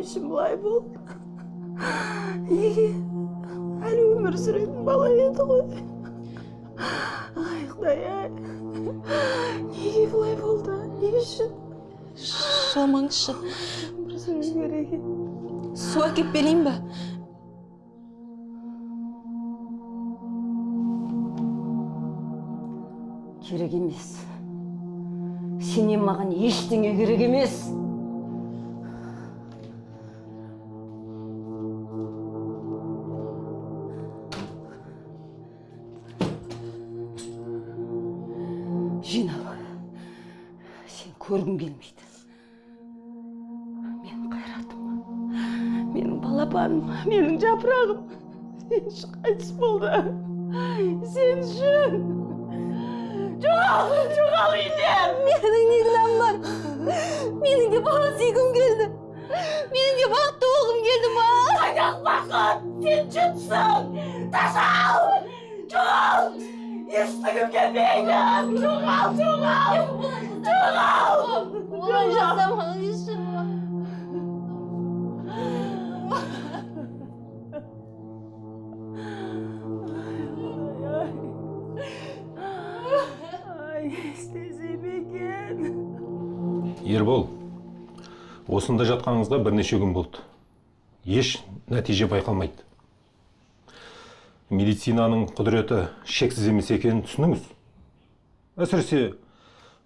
işim bulay bol. Неге? Әлі өмір сүретін бала еді ғой. Ай, Құдай ай. Неге бұлай болды? Не үшін? Шамаңызшы. Бір сөз керек. Су әкеп берейін бе? Керек емес. Сенен маған ештеңе керек емес. Жинал. Сен көргім келмейді. Менің қайратым, менің балапаным, менің жапырағым. Сен үшін қайтыс болды. Сен үшін. Жоғал үйден! Менің не кінәм бар? Менің де бала сүйгім келді. Менің де бақытты болғым келді ма? Қайдағы бақыт! Сен жұтсың! Тасал! Жоғал! Естігім келмейді! Жоғал! Олай жасамаған үшін ма? Ербол, осында жатқаныңызға бірнеше күн болды. Еш нәтиже байқалмайды. Медицинаның құдіреті шексіз емес екенін түсініңіз. Әсіресе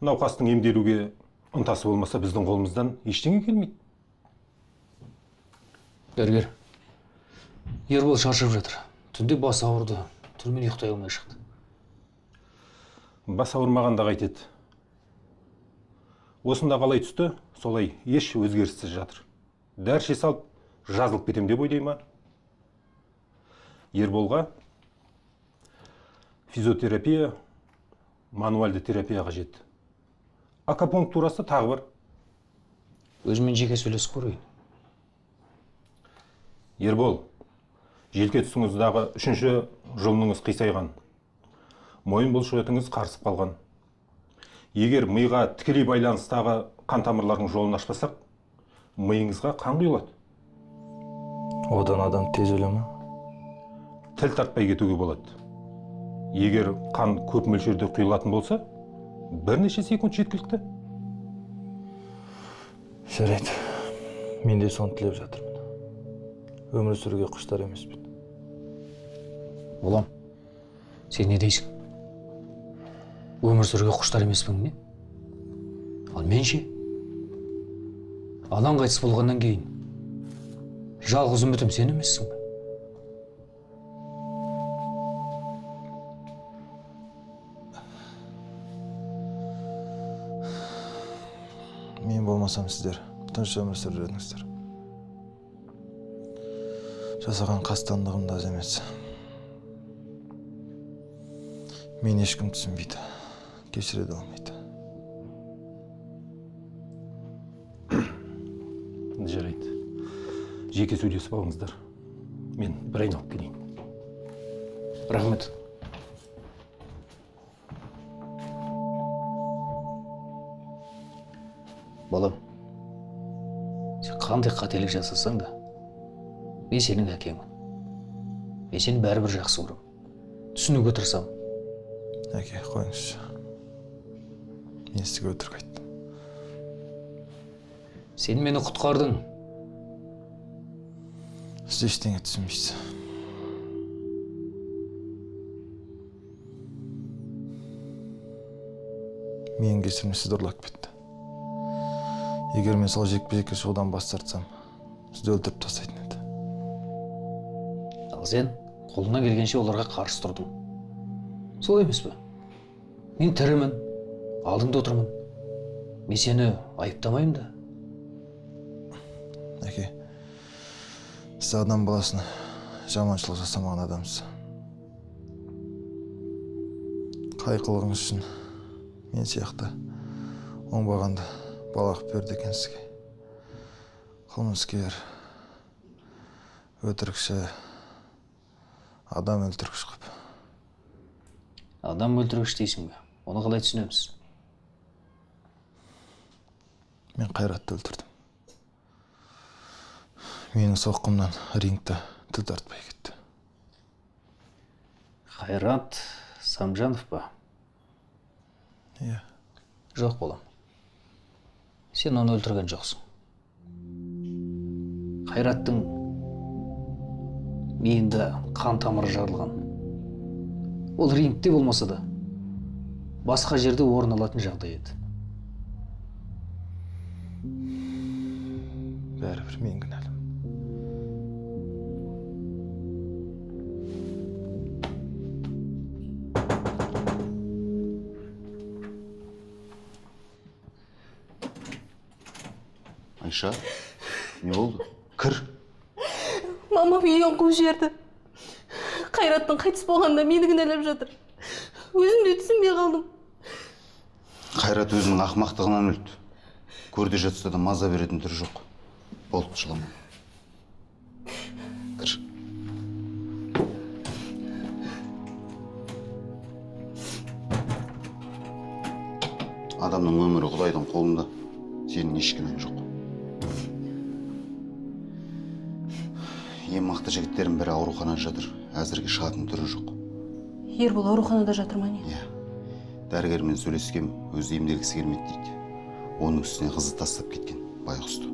науқастың емделуге ынтасы болмаса, біздің қолымыздан ештеңе келмейді. Дәрігер, Ербол шаршап жатыр. Түнде бас ауырды, түрмен ұйықтай алмай шықты. Бас ауырмағанда қайтеді. Осында қалай түсті, солай еш өзгеріссіз жатыр. Дәрше салып, жазылып кетем деп ойлай ма? Ерболға физиотерапия, мануальды терапия қажет. Акупунктурасы тағы бар. Өзімен жеке сөйлесіп көрейін. Ербол, желке тұсыңыздағы 3-ші жұлыныңыз қисайған. Мойын бұлшықетіңіз қарысып қалған. Егер миға тікелей байланыстағы қан тамырлардың жолын ашпасақ, миыңызға қан құйылады. Одан адам тез өле ме? Тіл тартпай кетуге болады. Егер қан көп мөлшерде құйылатын болса, бірнеше секунд жеткілікті. Жарайды. Мен де соны тілеп жатырмын. Өмір сүруге құштар емеспін. Болам, сен не дейсің? Өмір сүруге құштар емеспін не? Ал мен ше? Анам қайтыс болғаннан кейін жалғыз үмітім сен емессің бе? Мен болмасам сіздер тыныш өмір сүрер едіңіздер. Жасаған қастандығым да аз емес. Мен ешкім түсінбейді, кешіре де алмайды. Жарайды. Жеке сөйлесіп алыңыздар. Мен бір айналып келейін. Рахмет. Балам, сен қандай қателік жасасаң да, мен сенің әкеңмін. Мен сені бәрібір жақсы көремін. Түсінуге тырысамын. Әке, қойыңызшы. Мен сізге өтірік айттым. Сен мені құтқардың. Сіз ештеңе түсінбейсіз. Менің кесірімнен сізді ұрлап кетті. Егер мен сол жекпе-жекке шығудан бас тартсам, сізді өлтіріп тастайтын еді. Ал сен қолыңнан келгенше оларға қарсы тұрдың. Солай емес пе? Мен тірімін, алдыңда отырмын. Мен сені айыптамаймын да. Әке, сіз адам баласына жаманшылық жасамаған адамсыз. Қайқылығыңыз үшін мен сияқты оңбағанды балақ берді екен сізге. Қылмыскер, өтірікші, адам өлтіргіш қып. Адам өлтіргіш дейсің бе? Оны қалай түсінеміз? Мен Қайратты өлтірдім. менің соққымнан рингте тіл тартпай кетті. Қайрат Самжанов па? Иә. Жоқ болам. Сен оны өлтірген жоқсың. Қайраттың миында қан тамыры жарылған. Ол рингте болмаса да басқа жерде орын алатын жағдай еді. Бәрібір мен кінәлім. Айша, не болды? Кір. Мамам үйден қуып жіберді. Қайраттың қайтыс болғанда мені кінәлап жатыр. Өзім де түсінбей қалдым. Қайрат өзінің ақымақтығынан өлді. Көрде жатса да маза беретін түрі жоқ. Болды, жылама. Кір. Адамның өмірі Құдайдың қолында. Сенің еш кінәң жоқ. Ең мықты жігіттердің бірі ауруханада жатыр. Әзірге шығатын түрі жоқ. Ербол ауруханада жатыр ма не? Иә. Дәрігермен сөйлескем, өзі емделгісі келмейді дейді. Оның үстіне қызы тастап кеткен, байғұсты.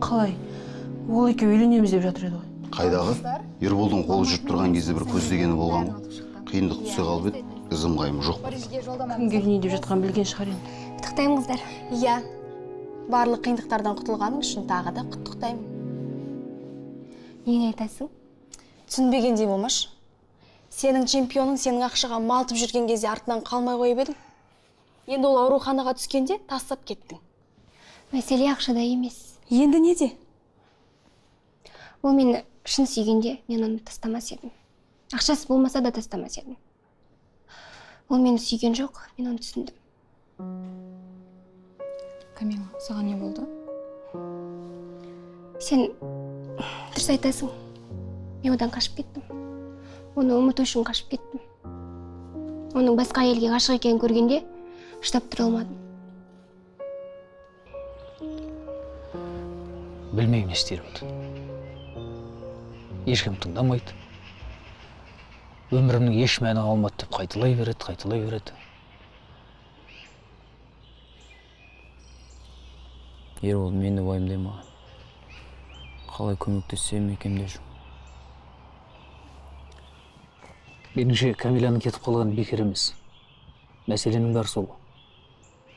Қалай? Ол екеуі үйленеміз деп жатыр еді ғой. Қайдағы? Ерболдың қолы жүріп тұрған кезде бір көздегені болған ғой. Қиындық түсе қалып еді, ізім қайым жоқ. Кімге не деп жатқан білген шығар енді. Құттықтаймын қыздар. Иә. Барлық қиындықтардан құтылғаның үшін тағы да құттықтаймын. Нең айтасың? Түсінбегендей болмаш. Сенің чемпионың сенің ақшаға малтып жүрген кезде артынан қалмай қойып едің. Енді ол ауруханаға түскенде тастап кеттің. Мәселе ақшада емес. Енді неде? Ол мені шын сүйгенде мен оны тастамас едім. Ақшасы болмаса да тастамас едім. Ол мені сүйген жоқ, мен оны түсіндім. Камила, саған не болды? Сен дұрыс айтасың. Мен одан қашып кеттім. Оны ұмыту үшін қашып кеттім. Оның басқа әйелге ғашық екенін көргенде шыдап тұра алмадым. Білмеймін не істерімді. Ешкім тыңдамайды. Өмірімнің еш мәні қалмады деп қайталай береді. Ербол мені уайымдайма. Қалай көмектессем екем де жүр. Меніңше Камиляның кетіп қалған бекер емес. Мәселенің бәрі сол.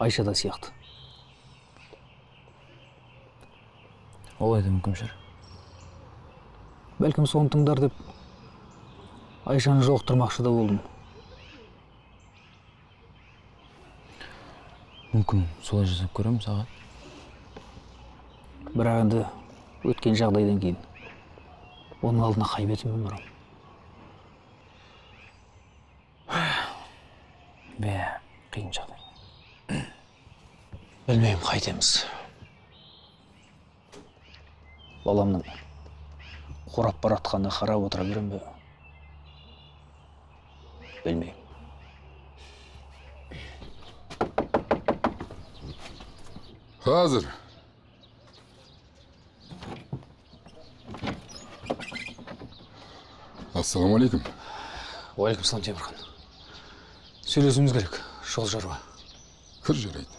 Айша да сияқты. Олай да мүмкін шығар. Бәлкім соны тыңдар деп Айшаны жолықтырмақшы да болдым. Мүмкін солай жасап көремін саған. Бірақ енді өткен жағдайдан кейін оның алдына қайбетім өмірім. Қиын жағдай. Білмеймін, қайтеміз. Баламның қурап баратқанына қарап отыра берем бе? Білмеймін. Hazır. Assalamu alaikum. Уалейкум салам, Темірхан. Сөйлесуіміз керек, жол жарба. Kır жарайды.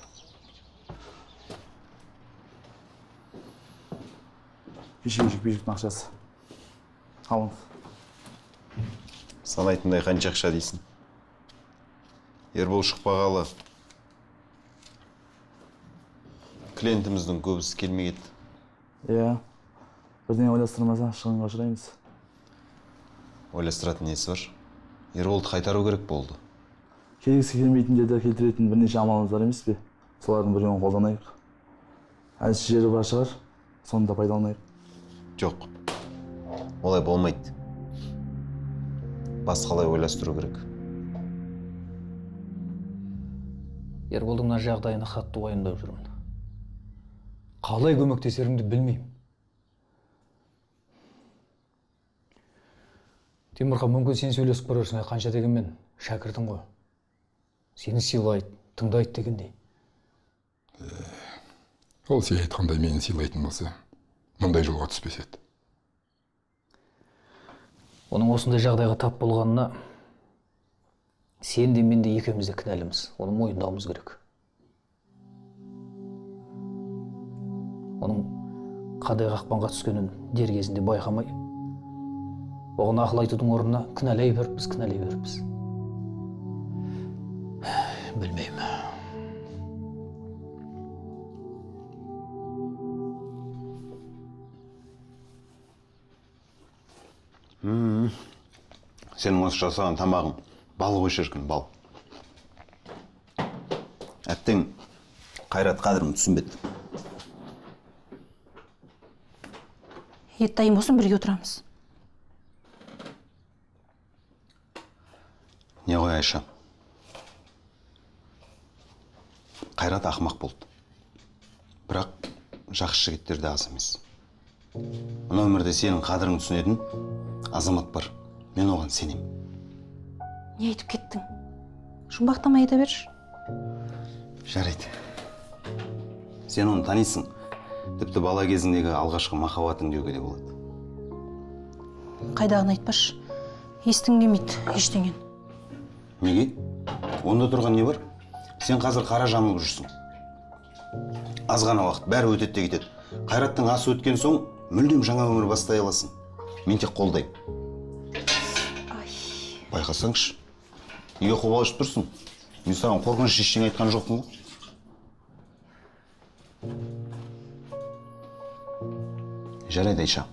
Бешіктің ақшасы. Алыңыз. Санайтындай қанша ақша дейсің? Ербол шықпағалы. Клиентіміздің көбісі келмей кетті. Иә. Бірдеңе ойластырмаса шығынға ұшыраймыз. Ойластыратын несі бар? Ерболды қайтару керек болды. Келгісі келмейтін жерде келтіретін бірнеше амалымыз бар емес пе? Солардың біреуін қолданайық. Әлсіз жері бар шығар, соны да пайдаланайық. Жоқ. Олай болмайды. Басқалай ойластыру керек. Ерболдың мына жағдайына қатты уайымдап жүрмін. Қалай көмектесерімді білмеймін. Темірхан, мүмкін сен сөйлесіп көрерсің, қанша дегенмен шәкіртің ғой. Сені сыйлайды, тыңдайды дегендей. Ол сен айтқандай мені сыйлайтын болса, мындай жолға түспес еді. Оның осындай жағдайға тап болғанына сен де мен де екеуміз де кінәліміз. Оны мойындауымыз керек. Оның қандай қақпанға түскенін дер кезінде байқамай, оған ақыл айтудың орнына кінәлай беріппіз. Білмеймін. Сенің осы жасаған тамағың бал ғой шіркін, бал. Әттең қайрат қадірін түсінбеді. Ет дайын болсын, бірге отырамыз. Не ғой Айша? Қайрат ақымақ болды. Бірақ жақсы жігіттер де аз емес. Мына өмірде сенің қадірін түсінетін азамат бар. Мен оған сенем. Не айтып кеттің? Жұмбақтамай айта берші. Жарайды. Сен оны танисың. Тіпті бала кезіндегі алғашқы махаббатың деуге де болады. Қайдағын айтпашы. Естің келмейді ештеңен. Неге? Онда тұрған не бар? Сен қазір қара жамылып жүрсің. Аз ғана уақыт бәрі өтеді де кетеді. Қайраттың асы өткен соң мүлдем жаңа өмір бастай аласың. Мен тек қолдаймын. Байқасаңшы, неге қобалжып тұрсың? Мен саған қорқыныш ештеңе айтқан жоқпын ғой. Жарайды Айша.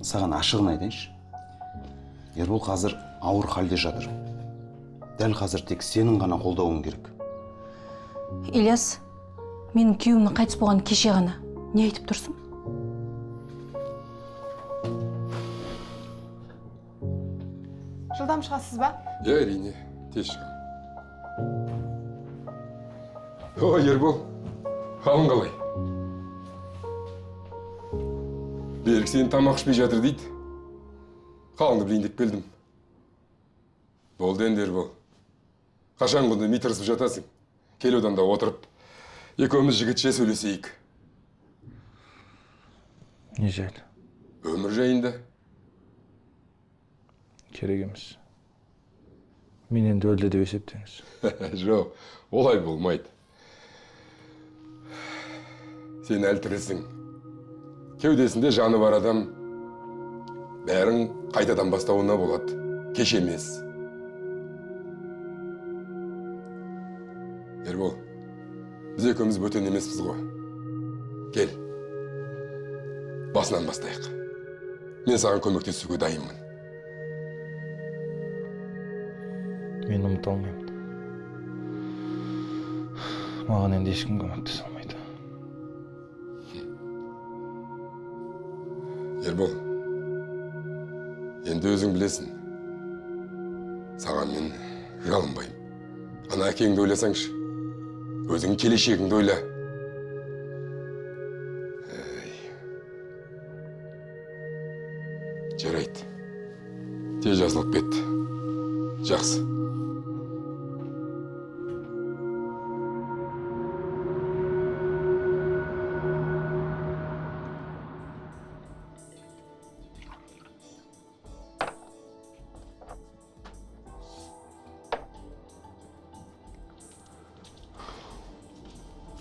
Саған ашығын айтайыншы. Ербол қазір ауыр халде жатыр. Дәл қазір тек сенің ғана қолдауың керек. Ильяс, менің күйеуімнің қайтыс болған кеше ғана. Не айтып тұрсың? Жылдам шығасыз ба? Әрине, тез шығам. Ой, Ербол, халың қалай? Берік сен тамақ ішпей жатыр дейді. Қалыңды білейін деп келдім. Болды енді Ербол. Қашан күнде митырысып жатасың? Кел оданда отырып, екеуміз жігітше сөйлесейік. Не жайлы? Өмір жайында. Керек емес. Мен енді өлді деп есептеңіз. Жоқ, олай болмайды. Сен әлі тірісің. Кеудесінде жаны бар адам бәрін қайтадан бастауына болады. Кеш емес. Ербол, біз екеуміз бөтен емеспіз ғой. Кел. Басынан бастайық. Мен саған көмектесуге дайынмын. Мен ұмыта алмаймын. Маған енді ешкім көмектесе алмайды. Ербол, енді өзің білесің. Саған мен жалынбаймын. Ана әкеңді ойласаңшы. Өзің келешегіңді ойла. Жарайды. Тез жазылып кетті. Жақсы.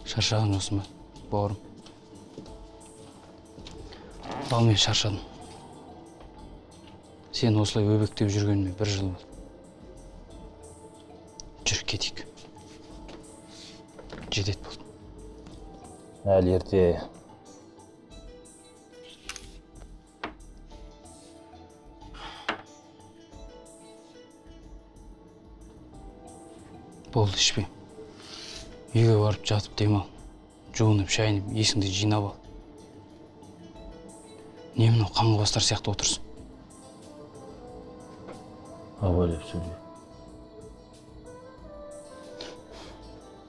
Шаршаған осы ма, бауырым? Ал мен шаршадым. Сен осылай өбектеп жүргеніме 1 жыл болды. Жүр, кетейік. Жедет болды. Әлі ерте. Болды, ішпе. Үйге барып жатып демал. Жуынып, шайынып, есіңді жинап ал. Не мынау қаңғыбастар сияқты отырсың? Абайлап сөйле.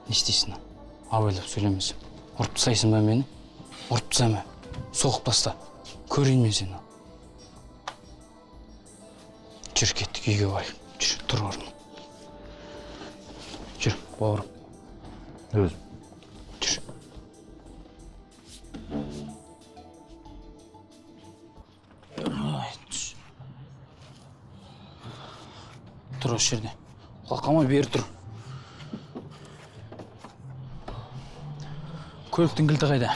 Не істейсің? Абайлап сөйлемесем. Ұрып тастайсың ба мені? Ұрып тастама. Соғып таста. Көрейін мен сені. Жүр, кеттік, үйге барайық. Жүр, тұр орнына. Жүр, бауырым. Өзім. Жүр. Тұр осы жерде. Қалқама бері тұр. Көліктің кілті қайда?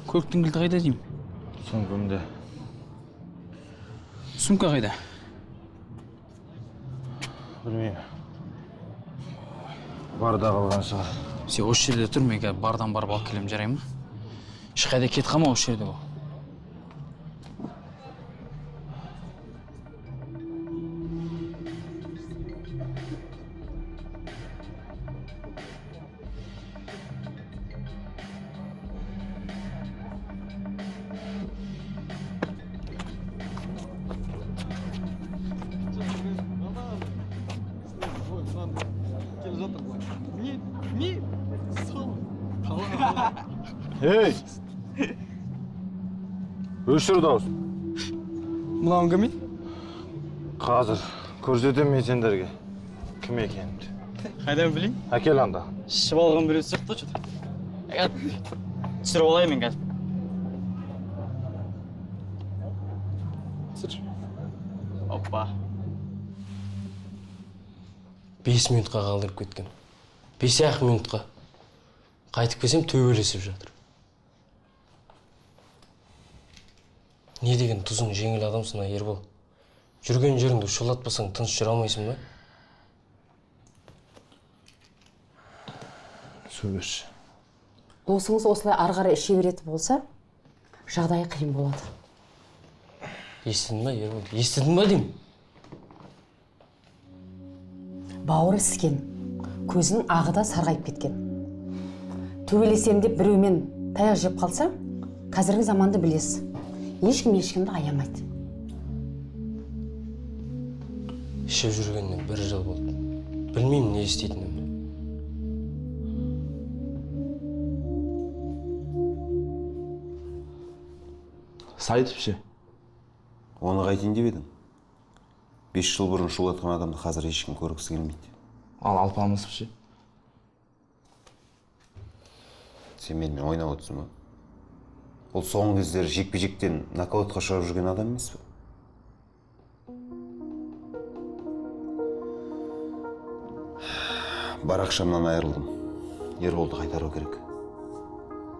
Көліктің кілті қайда деймін? Сөмкемде. Сумка қайда? Білмеймін. Барда қалған шығар. Сен осы жерде тұр, мен қазір бардан барып алып келем, жарай ма? Ешқайда кет қалма осы жерде бол. Ей! Өшір дауыс. Мынауың кім? Қазір көрсетемін мен сендерге кім екенімді. Қайдан білейін? Әкел анда. Ішіп алған біреу сияқты что-то. Түсіріп алайын мен қазір. Оппа. 5 минутқа қалдырып кеткен. 5-ақ минутқа. Қайтып келсем төбелесіп жатыр. Не деген тұзың жеңіл адамсың, Ербол. Жүрген жеріңді шулатпасаң тыныш жүре алмайсың ба? Сөйлеші. Досыңыз осылай ары-қарай іше беретін болса, жағдайы қиын болады. Естідің ба, Ербол? Естідің ба деймін? Бауыры іскен, көзінің ағы да сарғайып кеткен. Төбелесем деп біреумен таяқ жеп қалса, қазіргі заманды білесіз. Ешкімді аямайды. Ішіп жүргеніне 1 жыл болды. Білмеймін не істейтінімді. Сайтып ше? Оны қайтейін деп едің? 5 жыл бұрын шулатқан адамды қазір ешкім көргісі келмейді. Ал алпамыс ше? Сен менімен ойнап отырсың ба? Ол соңғы кездері жекпе-жектен нокаутқа ұшырап жүрген адам емес пе? Бар ақшамнан айырылдым. Ерболды қайтару керек.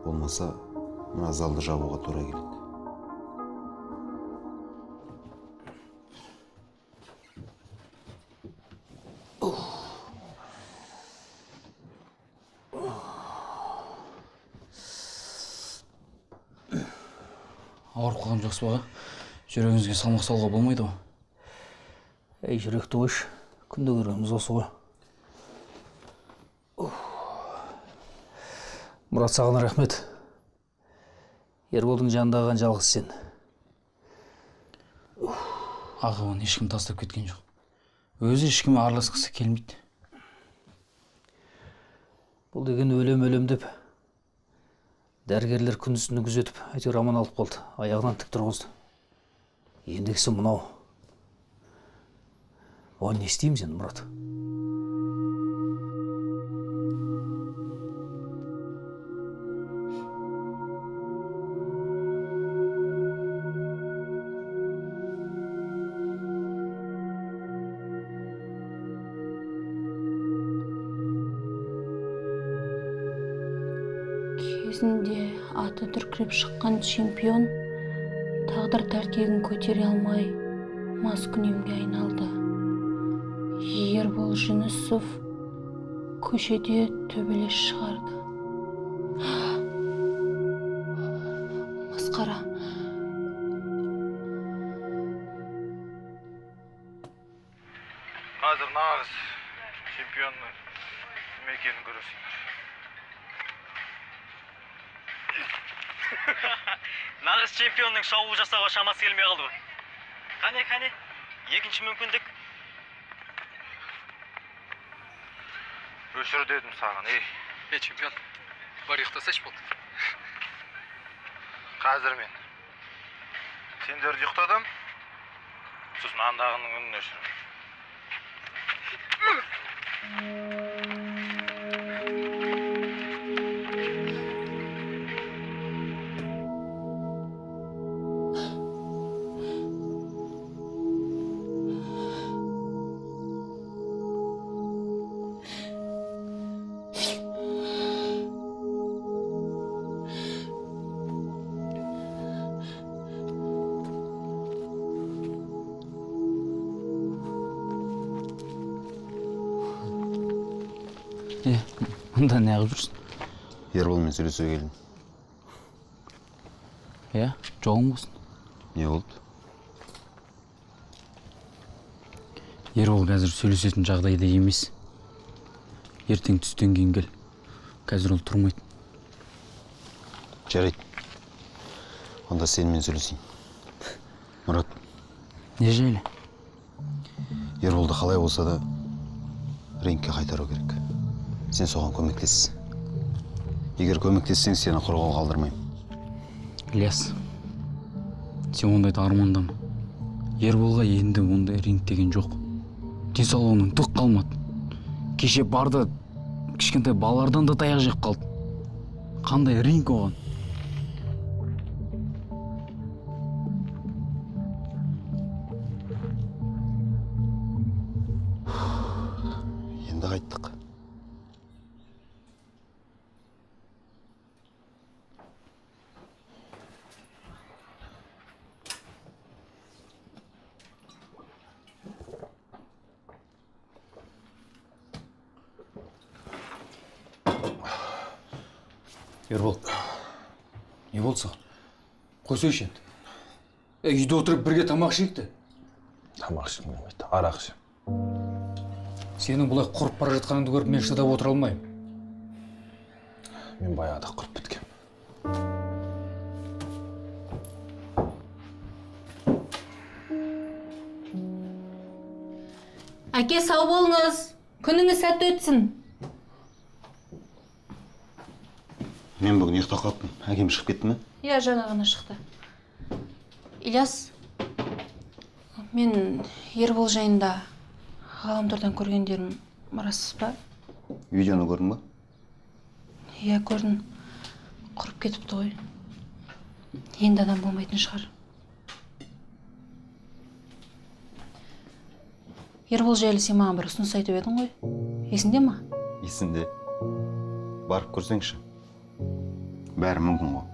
Болмаса, мына залды жабуға тура келеді. Ауырып қалған жоқсыз ба? Жүрегіңізге салмақ салуға болмайды ғой. Ей, жүректі қойшы. Күнде көргеніміз осы ғой. Мұрат, саған рахмет. Ерболдың жанында қалған жалғыз сен. Аға, оны ешкім тастап кеткен жоқ. Өзі ешкімге араласқысы келмейді. Бұл деген өлем деп. Дәрігерлер күндізін күзетіп, әйтеуір аман алып қалды. Аяғынан тік тұрғызды. Ендігісі мынау. Оған не істейміз енді, Мұрат? Кезінде аты дүркіреп шыққан чемпион тағдыр тәлкегін көтере алмай маскүнемге айналды. Ербол Жүнісов көшеде төбелес шығарды. Масқара. Қазір нағыз чемпионның кім екенін көресіңдер. Нағыз чемпионның шабуыл жасауға шамасы келмей қалды ғой. Қане, екінші мүмкіндік. Өшір дедім саған, ей. Чемпион, бар ұйықтасайшы болды. Қазір мен сендерді ұйықтадым, сосын андағының үнін өшірім. Мында не қылып жүрсің? Ерболмен сөйлесуге келдім. Жолың болсын. Не болды? Ербол қазір сөйлесетін жағдайда емес. Ертең түстен кейін кел. Қазір ол тұрмайды. Жарайды. Онда сенімен сөйлесейін. Мұрат, Не жайлы? Ерболды қалай болса да рингке қайтару керек. Сен соған көмектес. Егер көмектессең, сені қорғау қалдырмаймын. Ілияс, сен ондайды армандама. Ерболға енді ондай ринг деген жоқ. Денсаулығының түк қалмады. Кеше барды, кішкентай балалардан да таяқ жеп қалды. Қандай ринг оған? Енді қайттық. Ербол, не болды саған? Қойсайшы енді. Үйде отырып бірге тамақ ішейік те. Тамақ ішкім келмейді, арақ ішем. Сенің бұлай құрып бара жатқаныңды көріп мен шыдап отыра алмаймын. Мен баяғыда құрып біткем. Әке, сау болыңыз. Күніңіз сәтті өтсін. Мен бүгін ұйықтап қалыппын. Әкем шығып кетті ме? Иә, жаңа ғана шықты. Ильяс, мен Ербол жайында ғаламтордан көргендерім расыз ба? Видеоны көрдің ба? Иә, көрдім. Құрып кетіпті ғой. Енді адам болмайтын шығар. Ербол жайлы сен маған бір ұсыныс айтып едің ғой. Есіңде ма? Есімде. Барып көрсеңші. Бәрі мүмкін ғой.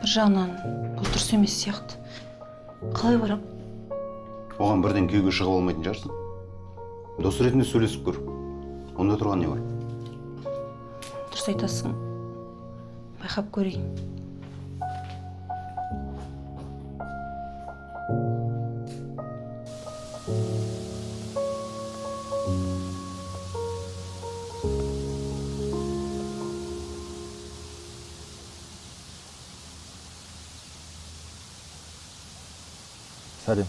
Бір жағынан бұл дұрыс емес сияқты. Қалай барам? Оған бірден күйеуге шығып алмайтын жарсың. Дос ретінде сөйлесіп көр. Онда тұрған не бар? Дұрыс айтасың. Байқап көрейін. Сәлем.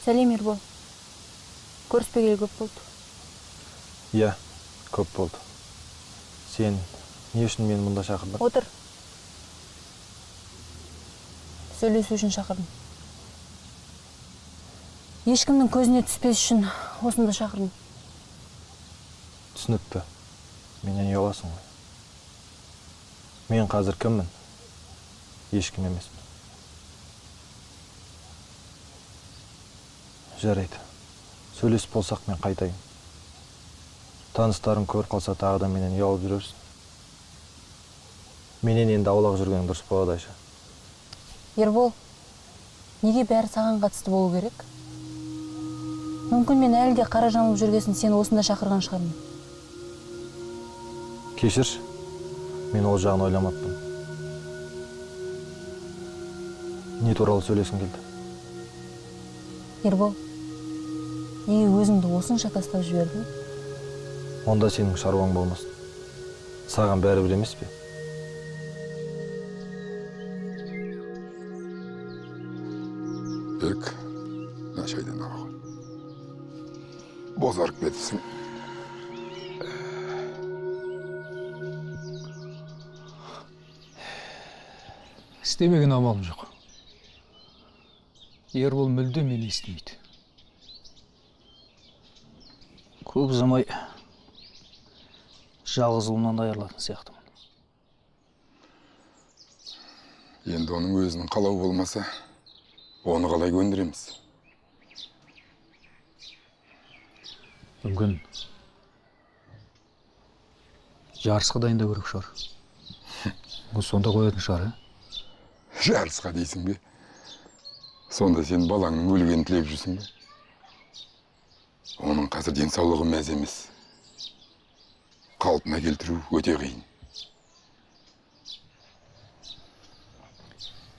Сәлем, Ербол. Көріспегелі көп болды. Иә, көп болды. Сен не үшін мені мұнда шақырдың? Отыр. Сөйлесу үшін шақырдым. Ешкімнің көзіне түспес үшін осында шақырдым. Түсінікті. Менен ұяласың ғой. Мен қазір кіммін? Ешкім емеспін. Жарайды. Сөйлесіп болсақ мен қайтайын. Таныстарың көріп қалса тағы да менен ұялып жүрерсің. Менен енді аулақ жүрген дұрыс болады, Айша. Ербол, неге бәрі саған қатысты болу керек? Мүмкін мен әлі де қара жамылып жүргесін сені осында шақырған шығармын. Кешірші, мен ол жағын ойламаппын. Не туралы сөйлесің келді? Ербол, неге өзіңді осынша тастап жібердің? Онда сенің шаруаң болмасын. Саған бәрібір емес пе? Бек, шайдан аға. Бозарып кетіпсің. Істемеген амалым жоқ. Ербол мүлде мені естімейді. Көп ұзамай жалғыз ұлынан да айырылатын сияқтымын. Енді оның өзінің қалауы болмаса, оны қалай көндіреміз? Мүмкін жарысқа дайындау керек шығар. Бұл сонда қоятын шығар, Жарысқа дейсің бе? Сонда сен балаңның өлгенін тілеп жүрсің бе? Оның қазір денсаулығы мәз емес. Қалпына келтіру өте қиын.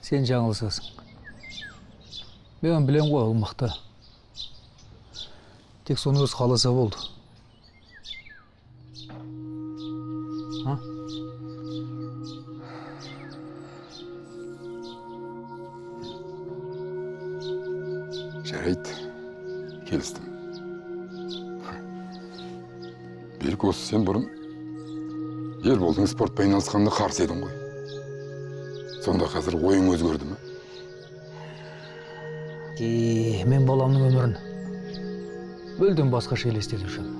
Сен жаңылысасың. Мен білем ғой, ол мықты. Тек соны өз қаласа болды. Жарайды, келістім. Белгілі осы сен бұрын Ерболдың спортпен айналысқанына қарсы едің ғой. Сонда қазір ойың өзгерді ме? Мен баламның өмірін мүлдем басқаша елестетіп жүрмін.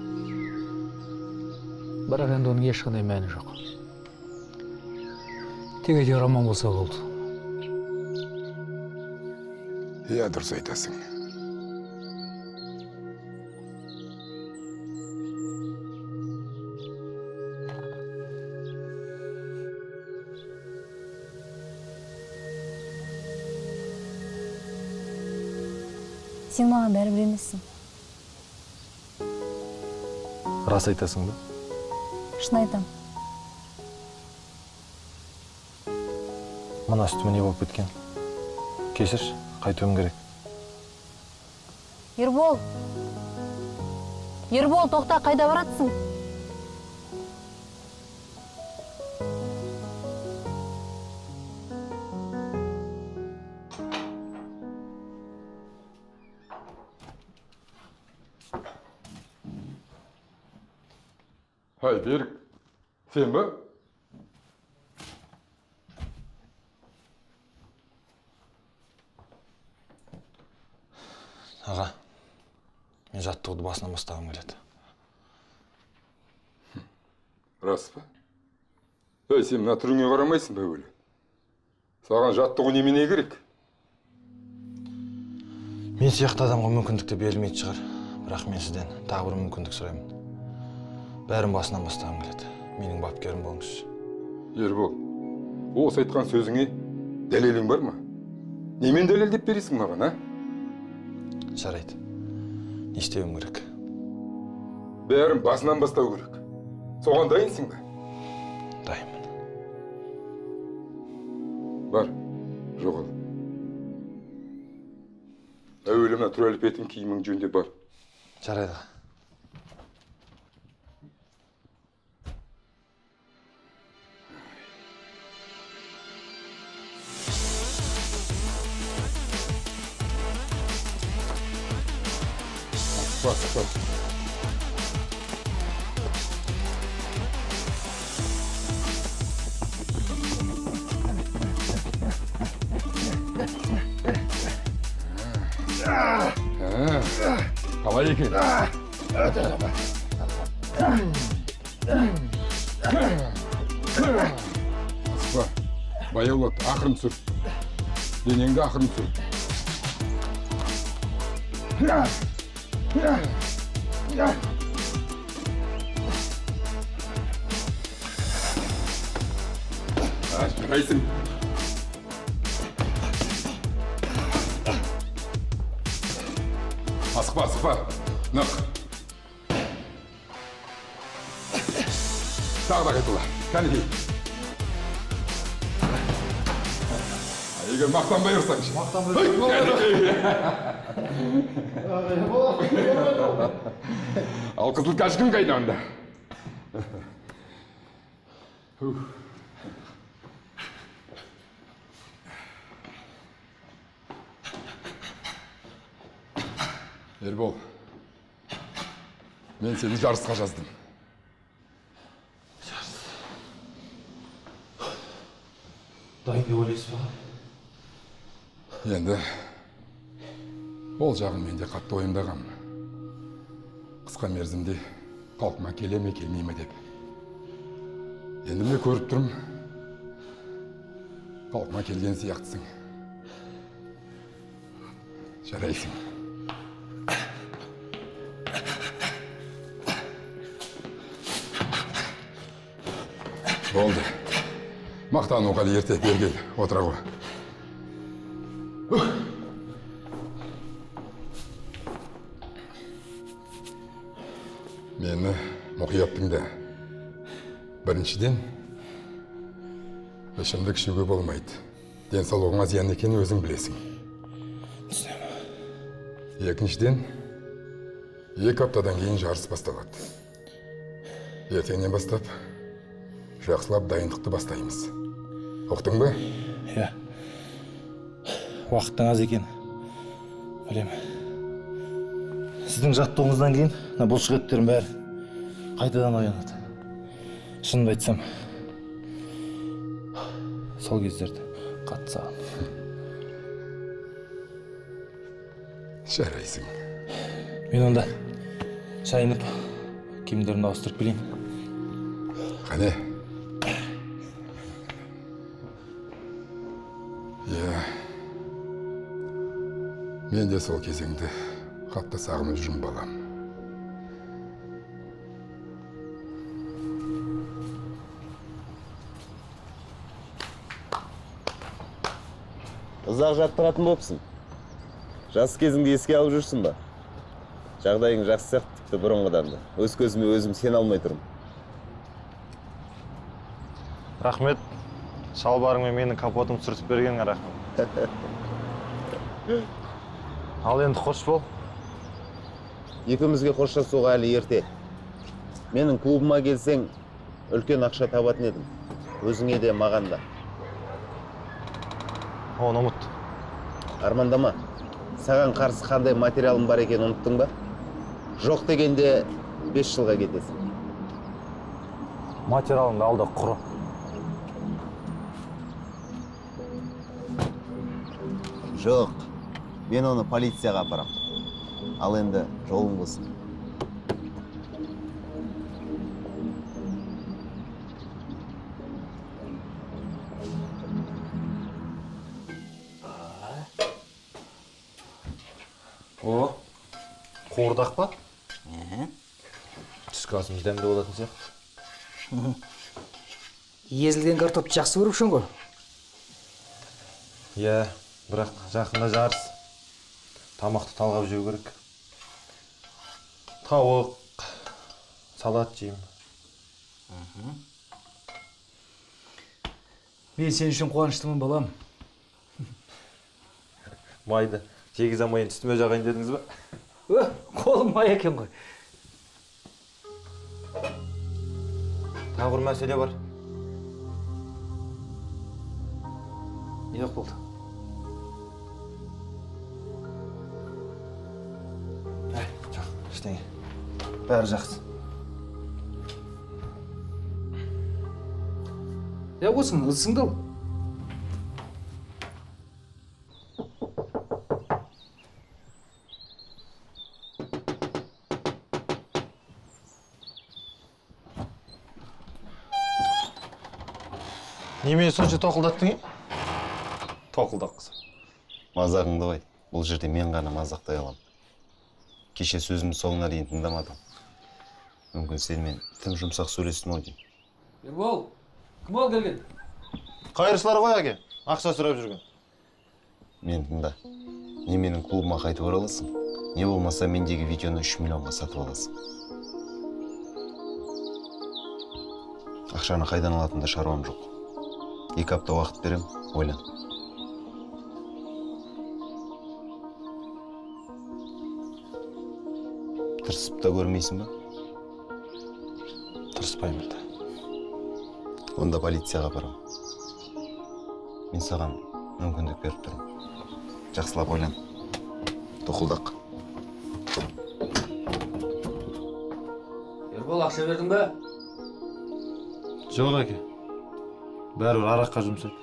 Бірақ енді оның ешқандай мәні жоқ. Тек әйтеуір аман болса болды. Иә, дұрыс айтасың. Сен маған бәрібір емессің. Рас айтасың ба? Шын айтам. Мына үстіме не болып кеткен? Кешірші, қайтуым керек. Ербол! Ербол, тоқта, қайда баратсың? Ай, Берік, сен ба? Аға, мен жаттығуды басынан бастағым келеді. Рас па? Ей, сен мына түріңе қарамайсың ба өлі? Саған жаттығу немене керек? Мен сияқты адамға мүмкіндікті берілмейді шығар. Бірақ мен сізден тағы бір мүмкіндік сұраймын. Бәрін басынан бастағым келеді. Менің бапкерім болыңызшы. Ербол, осы айтқан сөзіңе дәлелің бар ма? Немен дәлелдеп бересің маған, а? Жарайды. Не істеуім керек? Бәрін басынан бастау керек. Соған дайынсың ба? Дайынмын. Бар, жоғал. Әуелі мына түр әлпетің киімің жөнде бар. Жарайды. Бас. Қалай екен? Асықпа, баяулат, ақырын түсір. Денеңді ақырын түсір. Жарайсың. Асықпа. Нық. Тағы да қайтыла. Кәне кей. Егер мақтанбай ұрсаңшы. Ал қызыл кашкін қайда онда? Ербол, мен сені жарысқа жаздым. Дайын деп ойлайсыз ба? Енді ол жағын менде қатты ойымдағам. Қысқа мерзімде қалпыма келе ме келмей ме деп. Енді мен көріп тұрмын, қалпыма келген сияқтысың. Жарайсың. Болды. Мақтануға ерте бергел, отыра ғой. Мені мұқият тыңда. Біріншіден, ішімдік ішуге болмайды. Денсаулығыңа зиян екенін өзің білесің. Екіншіден, 2 аптадан кейін жарыс басталады. Ертеңнен бастап жақсылап дайындықты бастаймыз. Ұқтың ба? Иә. Уақыттың аз екен. Білем. Сіздің жаттығыңыздан кейін бұлшық еттерім бәрі қайтадан оянады. Шынымды айтсам, сол кездерді қатты саған. Жарайсың. Мен онда шайынып, киімдерімді ауыстырып келейін. Қане? Иә. Мен де сол кезеңді қатты сағынып жүрмін, балам. Ұзақ жаттығатын бопсың. Жас кезіңді еске алып жүрсің ба? Жағдайың жақсы сияқты, тіпті бұрынғыдан да. Өз көзіме өзім сен алмай тұрмын. Рахмет. Шалбарыңмен менің капотым сүртіп бергеніңе рахмет. Ал енді қош бол. Екеумізге қоштасуға әлі ерте. Менің клубыма келсең, үлкен ақша табатын едім. Өзіңе де, маған да. Оны ұмыт. Армандама. Саған қарсы қандай материалым бар екен ұмыттың ба? Жоқ дегенде 5 жылға кетесің. Материалыңды алда құры. Жоқ. Мен оны полицияға апарам. Ал енді жолың болсын. О, қуырдақ па? Түскі асымыз дәмді болатын сияқты. Езілген картопты жақсы көріпшің ғой? Иә, бірақ жақында жарыс. Тамақты талғап жеу керек. Тауық, салат жеймін. Мен сен үшін қуаныштымын, балам. Майды, тегіз амайын үстіме жағайын дедіңіз ба? Қолым май екен ғой. Тағы бір мәселе бар. Не болды? Ештеңе. Бәрі жақсы. Я болсын, ызыңды ал. Немене сонша тоқылдаттың? Тоқылдақ қызым. Мазағыңды қой. Бұл жерде мен ғана мазақтай аламын. Кеше сөзімді соңына дейін тыңдамадым. Мүмкін сенімен тым жұмсақ сөйлестім ау деймін. Ербол, кім ол келген? Қайыршылар ғой әке, ақша сұрап жүрген. Мен тыңда. Не менің клубыма қайтып ораласың, не болмаса мендегі видеоны 3 миллионға сатып аласың. Ақшаны қайдан алатында шаруам жоқ. 2 апта уақыт берем, ойлан. Тырысып та көрмейсің ба? Тырыспаймын да. Онда полицияға барам. Мен саған мүмкіндік беріп тұрмын. Жақсылап ойлан. Тоқылдақ. Ербол, ақша бердің бе? Жоқ әке. Бәрібір араққа жұмсайды.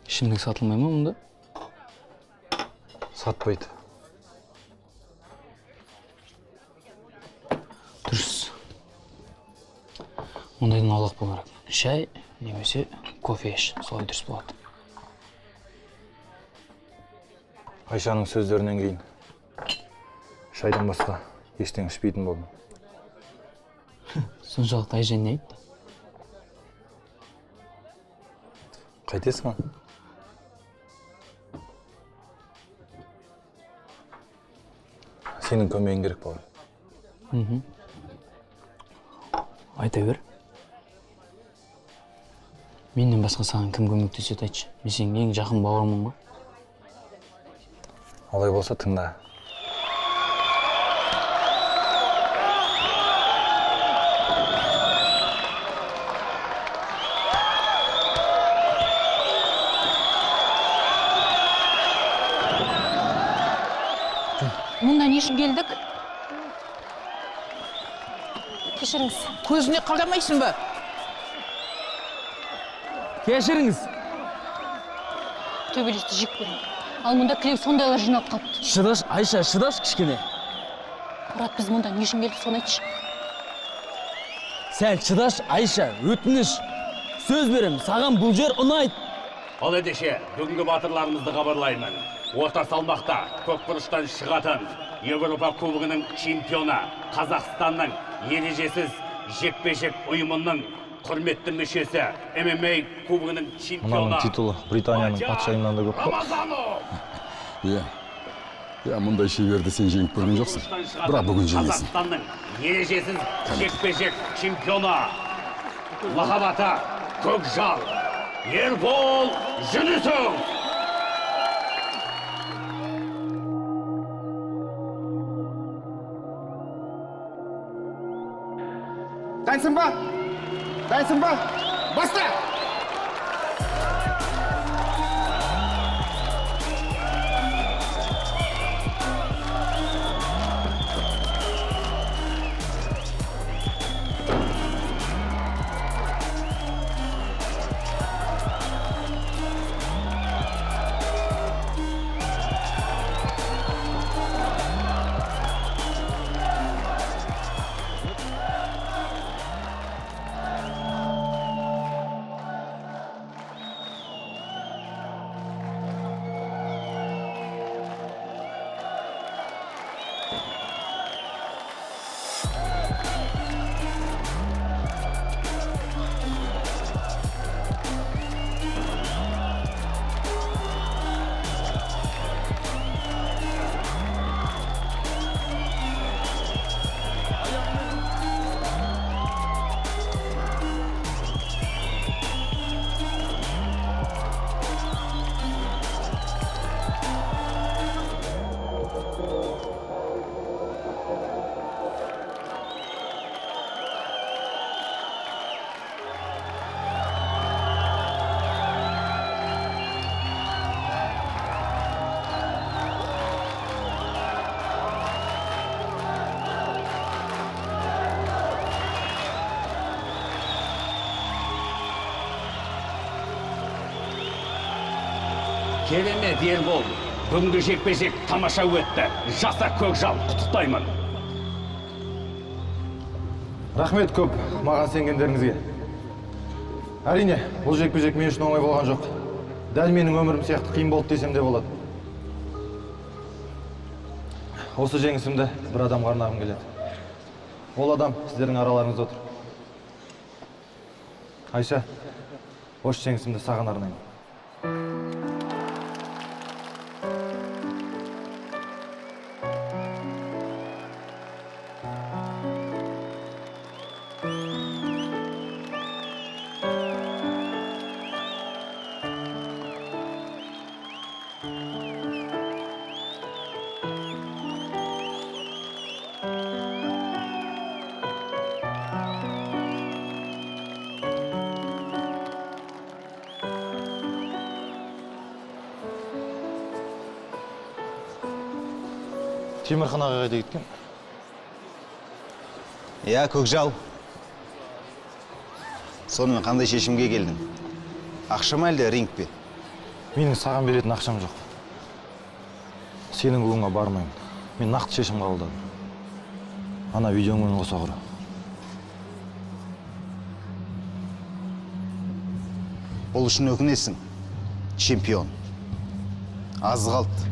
Ішімдік сатылмай ма мұнда? Сатпайды. Дұрыс. Ондайдан аулақ болу керек. Шай немесе кофе іш, солай дұрыс болады. Айшаның сөздерінен кейін шайдан басқа ештеңе ішпейтін болдым. Соншалықты Айжан не айтты? Қайтесің? Сенің көмегің керек бауырым. Айта бер. Менен басқа саған кім көмектеседі айтшы. Мен сенің ең жақын бауырымын ғой. Олай болса тыңда. Мұнда не үшін келдік? Кешіріңіз. Көзіне қалдырмайсың ба? Кешіріңіз. Төбелесті жек көрем. Ал мұнда кілеу сондайлар жиналып қалыпты. Шыдаш, Айша, шыдаш кішкене. Мұрат, біз мұнда не үшін келдік, соны айтшы. Сәл шыдаш, Айша, өтініш. Сөз берем, саған бұл жер ұнайды. Ал ендеше, бүгінгі батырларымызды хабарлаймын. Орта салмақта көкбұрыштан шығатын Европа кубогының чемпионы, Қазақстанның ережесіз жекпе-жек ұйымының құрметті мүшесі, ММА кубогының чемпионы. Мынаның титулы Британияның патшайымынан да көп қой. Иә, мұндай шеберді сен жеңіп көрген жоқсың. Бірақ бүгін жеңесің. Қазақстанның ережесіз жекпе-жек чемпионы, лақап аты Көкжал, Ербол Жүнісов. Дайынсың ба? Дайынсың ба? Баста! Керемет Ербол, бүгінгі жекпе-жек тамаша өтті. Жаса Көкжал, құттықтаймын. Рахмет көп маған сенгендеріңізге. Әрине, бұл жекпе-жек мен үшін оңай болған жоқ. Дәл менің өмірім сияқты қиын болды десем де болады. Осы жеңісімді бір адамға арнағым келеді. Ол адам сіздердің араларыңызда отыр. Айша, осы жеңісімді саған арнаймын. Темірхан ағаға қайда кеткен? Иә, Көкжал. Сонымен қандай шешімге келдің? Ақша ма әлде ринг пе? Менің саған беретін ақшам жоқ. Сенің клубыңа бармаймын. Мен нақты шешім қабылдадым. Ана видеоңмен қоса құра. Ол үшін өкінесің. Чемпион. Аз қалды.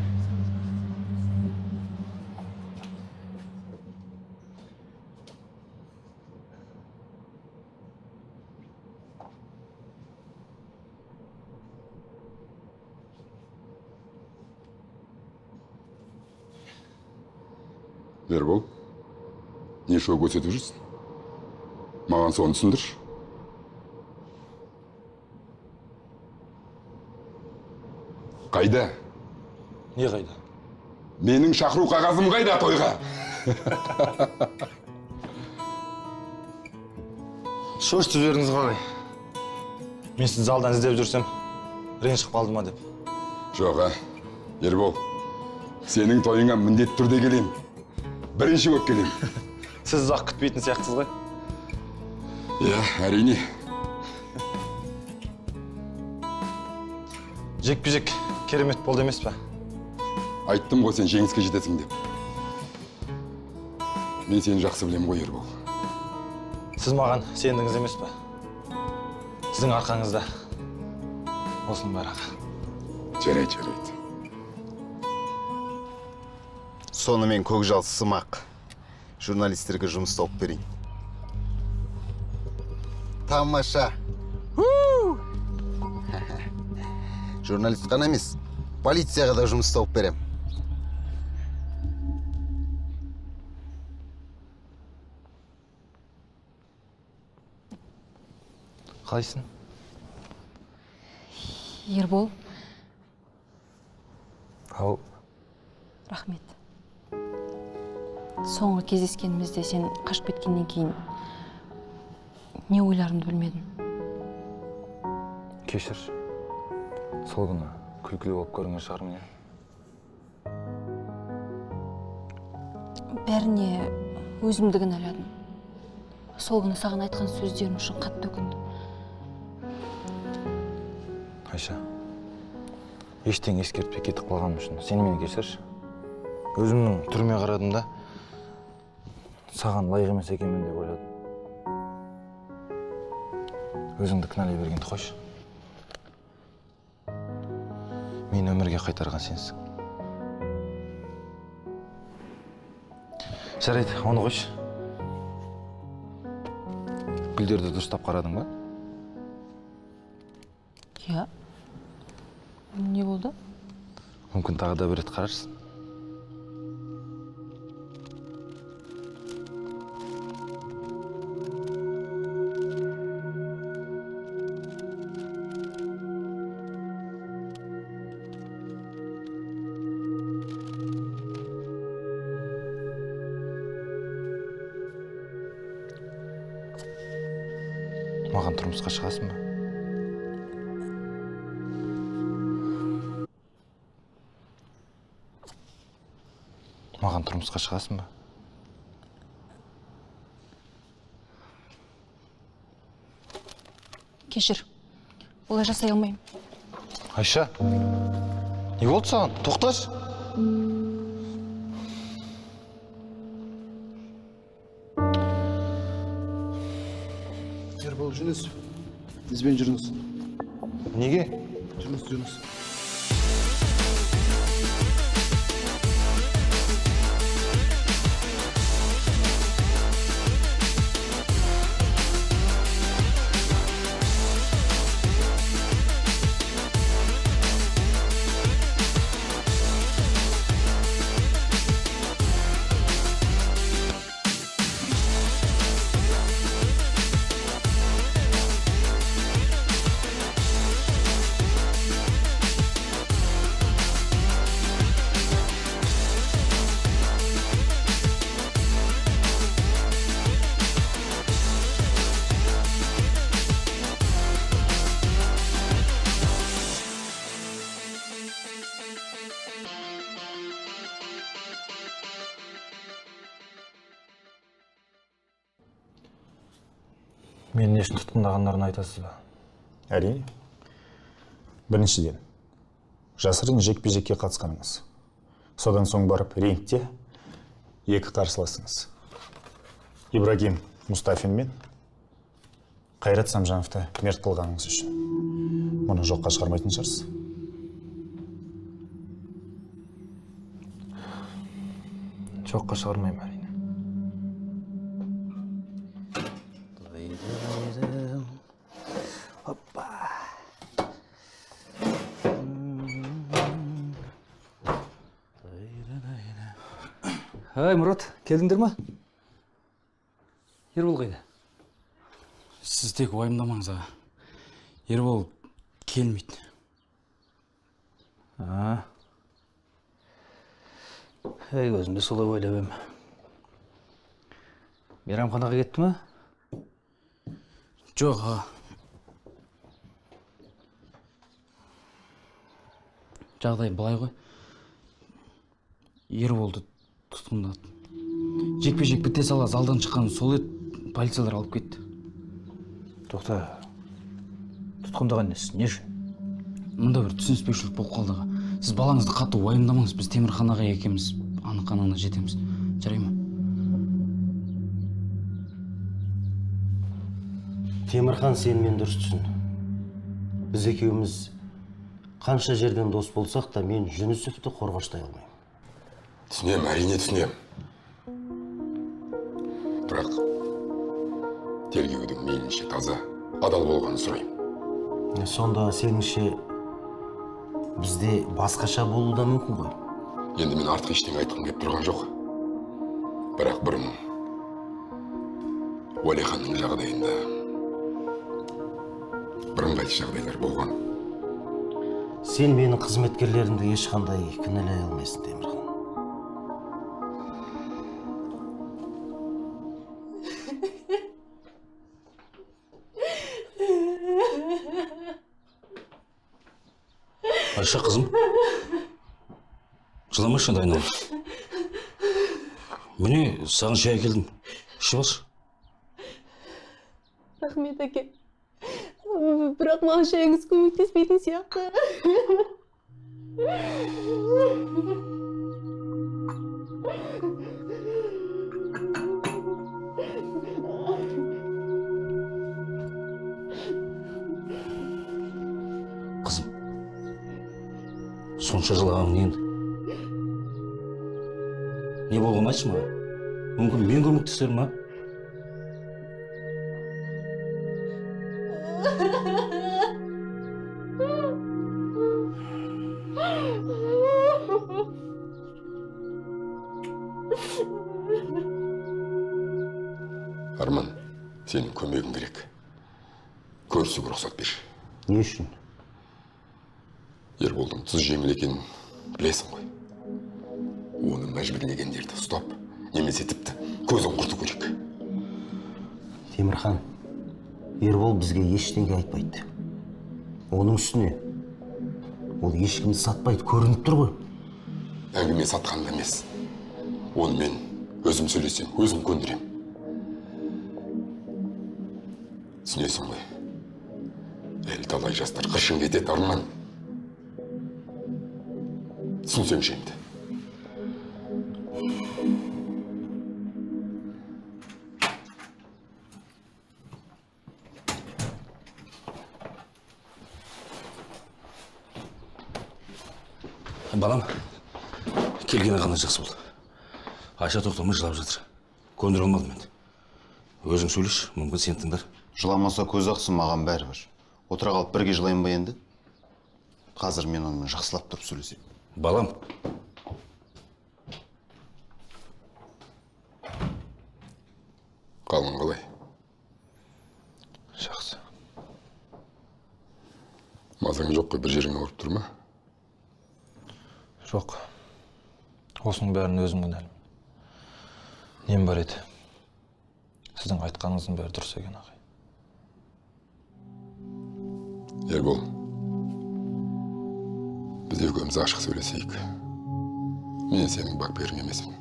Ербол, не шоу көрсетіп жүрсің? Маған соны түсіндірші. Қайда? Не қайда? Менің шақыру қағазым қайда тойға? Шошытып жібердіңіз қалай? Мен сізді залдан іздеп жүрсем, ренжіп қалды ма деп. Жоқ, Ербол, сенің тойыңа міндетті түрде келем. Бірінші болып келем. Сіз ұзақ күтпейтін сияқтысыз ғой? Иә, әрине. Жекпе-жек керемет болды емес пе? Айттым ғой сен жеңіске жетесің деп. Мен сені жақсы білем ғой, Ербол. Сіз маған сендіңіз емес пе? Сіздің арқаңызда осының бәрі. Жарайды. Сонымен көкжал сымақ. Журналистерге жұмыс тауып берейін. Тамаша. Журналист қана емес, полицияға да жұмыс тауып берем. Қалайсың? Ербол, Ау, рахмет. Соңғы кездескенімізде сен қашып кеткеннен кейін не ойларымды білмедім. кешір. Сол күні күлкілі болып көрінген шығармын, иә? Бәріне өзімді кінәладым. Сол күні саған айтқан сөздерім үшін қатты өкіндім. Айша, ештеңе ескертпей кетіп қалғаным үшін сен мені кешірші. Өзімнің түріме қарадым да, саған лайық емес екенмін деп ойладым. Өзіңді кінәлай бергенді қойшы. Мен өмірге қайтарған сенсің. Жарайды, оны қойшы. Гүлдерді дұрыстап қарадың ба? Иә. Не болды? Мүмкін тағы да бір рет қарарсың. Маған тұрмысқа шығасың ба? Маған тұрмысқа шығасың ба? Кешір. Олай жасай алмаймын. Айша, не болды саған? Тоқташы. Ербол, жүріңіз. Бізбен жүріңіз. Неге? Жүріңіз. Мен не үшін тұтқындағандарын айтасыз ба? Әрине. Біріншіден, жасырын жекпе-жекке қатысқаныңыз. Содан соң барып рингте екі қарсыласыңыз. Ибрагим Мустафин мен Қайрат Самжановты мерт қылғаныңыз үшін. Мұны жоққа шығармайтын шығарсыз. Жоққа шығармаймын, әрине. Ай, Мұрат, келдіңдер ма? Ербол қайда? Сіз тек уайымдамаңыз аға. Ербол келмейді. Ей, өзім де солай ойлап ем. Мейрамханаға кетті ма? Жоқ аға. Жағдай былай ғой. Ерболды тұтқындады. Жекпе-жек біте сала залдан шыққан сол еді, полициялар алып кетті. Тоқта, тұтқындаған несі, не үшін? Мұнда бір түсініспеушілік болып қалды аға. Сіз балаңызды қатты уайымдамаңыз, біз Темірханаға екеуміз анық-қанығына жетеміз. Жарай ма? Темірхан сен мен дұрыс түсін. Біз екеуміз қанша жерден дос болсақ та мен Жүнісовті қорғаштай алмаймын. Түсінем, әрине түсінем. Бірақ тергеудің мейлінше таза, адал болғанын сұраймын. Сонда сеніңше бізде басқаша болуы да мүмкін ғой? Енді мен артық ештеңе айтқым келіп тұрған жоқ. Бірақ бұрын Уәлиханның жағдайында бірыңғай жағдайлар болған. Сен менің қызметкерлерімді ешқандай кінәлай алмайсың, Темірхан. Айша, қызым. Жыламашы енді айналып. Міне, саған шай әкелдім. Ішіп алшы. Рахмет, әке. Бірақ маған шайыңыз көмектеспейтін сияқты. Қызым, сонша жылағаның енді. Не болғанын айтшы маған. Мүмкін мен көмектесерім ма? Арман, сенің көмегің керек. Көрісуге рұқсат бер. Не үшін? Ерболдың тұз жеңіл екенін білесің ғой. Оны мәжбүрлегендерді ұстап, немесе тіпті көзін құрту керек. Темірхан, Ербол бізге ештеңе айтпайды. Оның үстіне ол ешкімді сатпайды, көрініп тұр ғой. Әңгіме сатқанда емес. Оны мен өзім сөйлесем, өзім көндірем. Түсінесің ғой. Әлі талай жастар қыршын кетеді, Арман. Түсінсеңші енді. Балам, келгені ғана жақсы болды. Айша тоқтамай жылап жатыр. Көндіре алмадым енді. Өзің сөйлеш, мүмкін сен тыңдар. Жыламаса көз ақсын, маған бәрібір. Отыра қалып бірге жылайын ба енді? Қазір мен онымен жақсылап тұрып сөйлесейін. Балам. Қалың қалай? Жақсы. Мазаң жоқ қой, бір жерің ауырып тұр ма? Жоқ. Осының бәрін өзім кінәлімін. Нем бар еді? Сіздің айтқаныңыздың бәрі дұрыс екен, ағай. Ербол, біз екеуміз ашық сөйлесейік. Мен сенің бапкерің емеспін.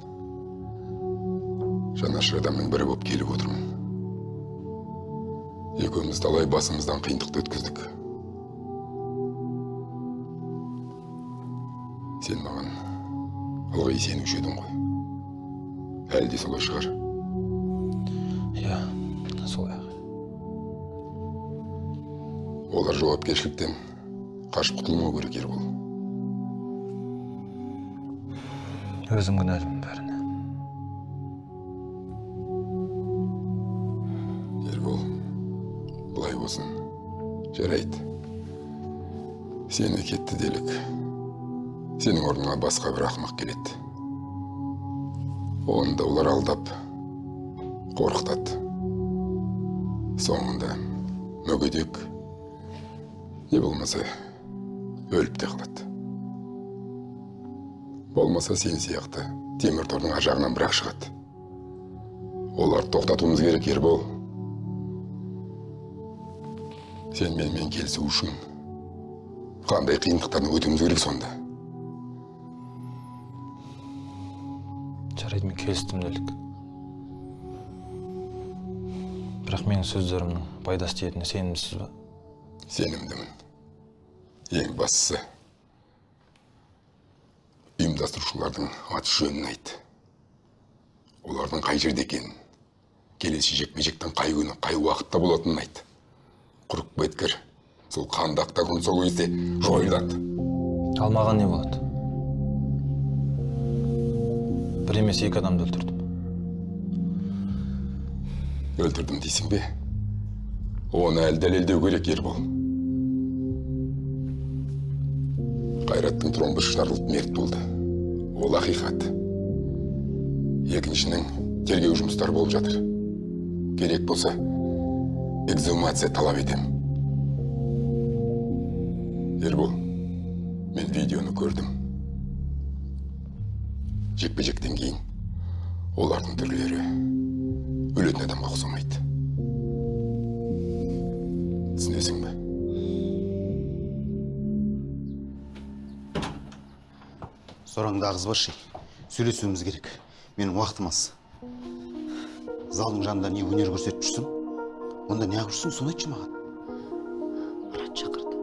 Жанашыр адамның бірі болып келіп отырмын. Екеуміз талай басымыздан қиындықты өткіздік. Сен маған ылғи сенуші едің ғой. Әлі де солай шығар. Иә, солай ағай. Олар жауапкершіліктен қашып құтылмау керек, Ербол. Өзім кінәлімін бәріне. Ербол, бұлай болсын. Жарайды. Сені кетті делік. Сенің орныңа басқа бір ақымақ келеді. Оны да олар алдап, қорқытады. Соңында мүгедек, не болмаса өліп те қалады. Болмаса сен сияқты темір тордың ар жағынан бірақ шығады. Оларды тоқтатуымыз керек, Ербол. Сен менімен келісу үшін қандай қиындықтарын өтуіміз керек сонда? Жарайды, мен келістім делік. Бірақ менің сөздерімнің пайдасы тиетініне сенімсіз ба? Сенімдімін. Ең бастысы ұйымдастырушылардың аты жөнін айт. Олардың қай жерде екенін, келесі жекпе-жектің қай күні, қай уақытта болатынын айт. Құрық беткір, сол қандақта күн сол кезде жойылады. Ал маған не болады? Бір емес екі адамды өлтірдім. Өлтірдім дейсің бе? Оны әлі дәлелдеу керек, Ербол. Қайраттың тромбы шығарылып мерт болды. Ол ақиқат. Екіншінің тергеу жұмыстары болып жатыр. Керек болса, экзумация талап етем. Ербол, мен видеоны көрдім. Жекпе-жектен кейін олардың түрлері өлетін адамға ұқсамайды. Түсінесің бе? Сораңды ағызбашы. Сөйлесуіміз керек. Менің уақытым аз. Залдың жанында не өнер көрсетіп жүрсің? Онда не ағып жүрсің, соны айтшы маған. Мұрат шақырды.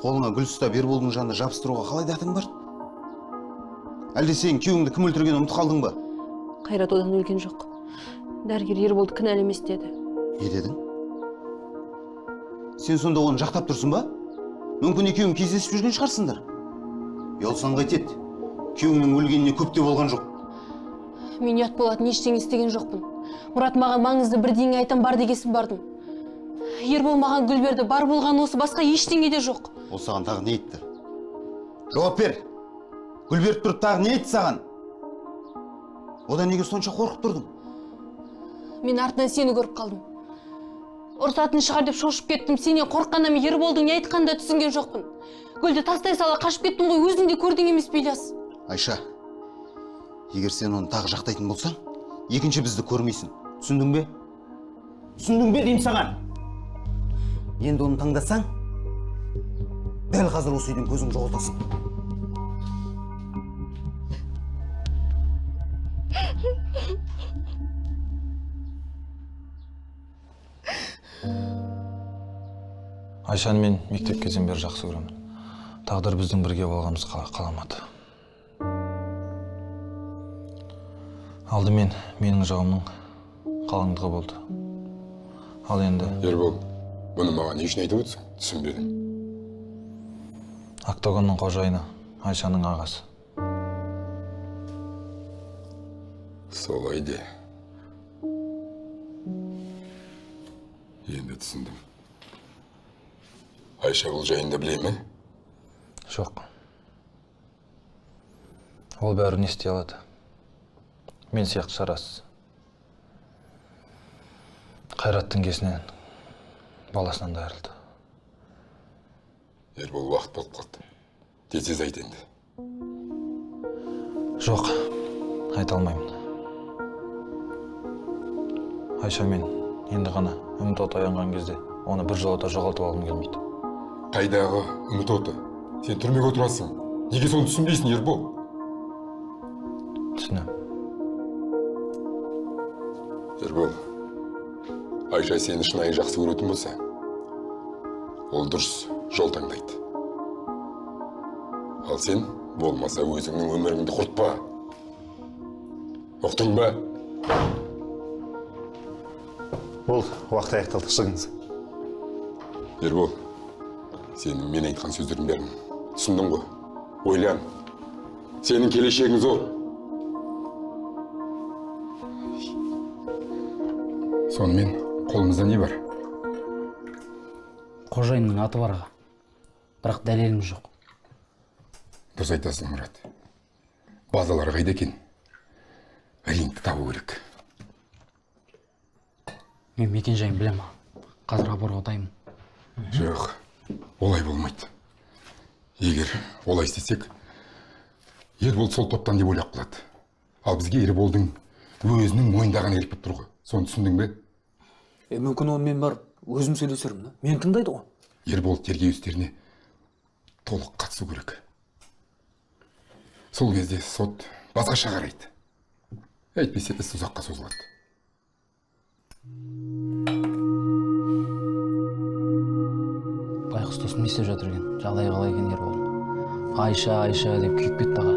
Қолыңа гүл ұстап Ерболдың жанына жабыстыруға қалай дәтің бар? Әлде сен күйеуіңді кім өлтіргенін ұмытып қалдың ба? Қайрат одан өлген жоқ. Дәрігер Ерболды кінәлі емес деді. Не дедің? Сен сонда оны жақтап тұрсың ба? Мүмкін екеуің кездесіп жүрген шығарсыңдар. Олсаң қайтеді. Күйеуіңнің өлгеніне көп те болған жоқ. Мен ұят болатын ештеңе істеген жоқпын. Мұрат маған маңызды бірдеңе айтам, бар дегесін бардым. Ербол маған гүл берді, бар болған осы, басқа ештеңе де жоқ. Ол саған тағы не айтты? Жауап бер. Гүл беріп тұрып тағы не айтты саған? Одан неге сонша қорқып тұрдың? Мен артынан сені көріп қалдым. Ұрсатын шығар деп шошып кеттім. Сенен қорыққаннан мен Ерболдың не айтқанын да түсінген жоқпын. Гүлді тастай сала қашып кеттің ғой, өзің де көрдің емес пе, Ильяс? Айша, егер сен оны тағы жақтайтын болсаң, екінші бізді көрмейсің. Түсіндің бе? Түсіндің бе деймін саған? Енді оны таңдасаң, дәл қазір осы үйден көзің жоғалтасың. Айшаны мен мектеп кезден бері жақсы көремін. Тағдыр біздің бірге болғанымыз қаламады. Алдымен менің жауымның қалыңдығы болды. Ал енді... Ербол, бұны маған не үшін айтып өтсің? Түсінбедім. Октагонның қожайыны, Айшаның ағасы. Солай де. Енді түсіндім. Айша бұл жайында біле ме? Жоқ. Ол бәрін ести алады. Мен сияқты шарасыз. Қайраттың кесінен баласынан да айырылды. Ербол, уақыт болып қалды. Тез айт енді. Жоқ, айта алмаймын. Айшамен енді ғана үміт оты оянған кезде оны бір жолата жоғалтып алғым келмейді. Қайдағы үміт оты? Сен түрмеге отырасың. Неге соны түсінбейсің, Ербол? Түсінем. Ербол, Айша сені шынайы жақсы көретін болса, ол дұрыс жол таңдайды. Ал сен болмаса өзіңнің өміріңді құртпа. Ұқтың ба? Болды, уақыт аяқталды, шығыңыз. Ербол, сенің мен айтқан сөздерін бәрін түсіндің ғой? Ойлан. Сенің келешегің зор. Сонымен қолымызда не бар? Қожайынның аты бар аға. Бірақ дәлелім жоқ. Дұрыс айтасың, Мұрат. Базалары қайда екен? рингті табу керек. Мен мекен-жайын білем. Қазір апарға дайынмын. Жоқ, олай болмайды. Егер олай істесек, Ербол сол топтан деп ойлап қалады. Ал бізге Ерболдың өзінің мойындаған еріп тұр ғой. Соны түсіндің бе? Мүмкін онымен барып өзім сөйлесермін да. Мені тыңдайды ғой. Ербол тергеу істеріне толық қатысу керек. Сол кезде сот басқаша қарайды. Әйтпесе іс ұзаққа созылады. Байқұс досым не істеп жатыр екен? Жағдайы қалай екен Ербол? Айша деп күйіп кетті аға.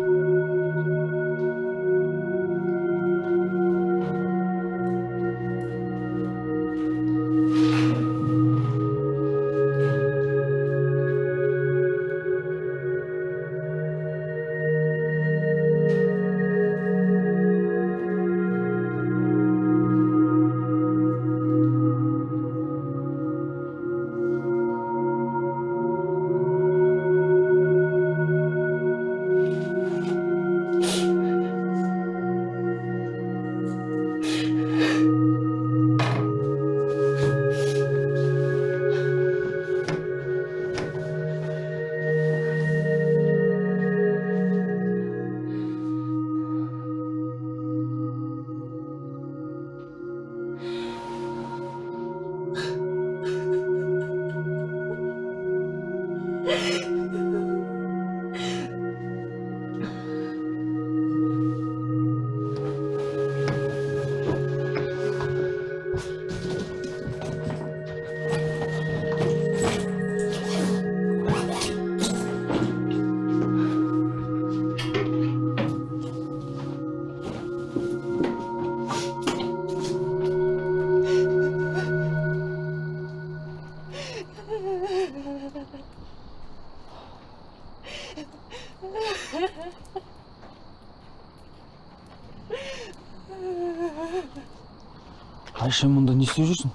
Айша, мұнда не істеп жүрсің?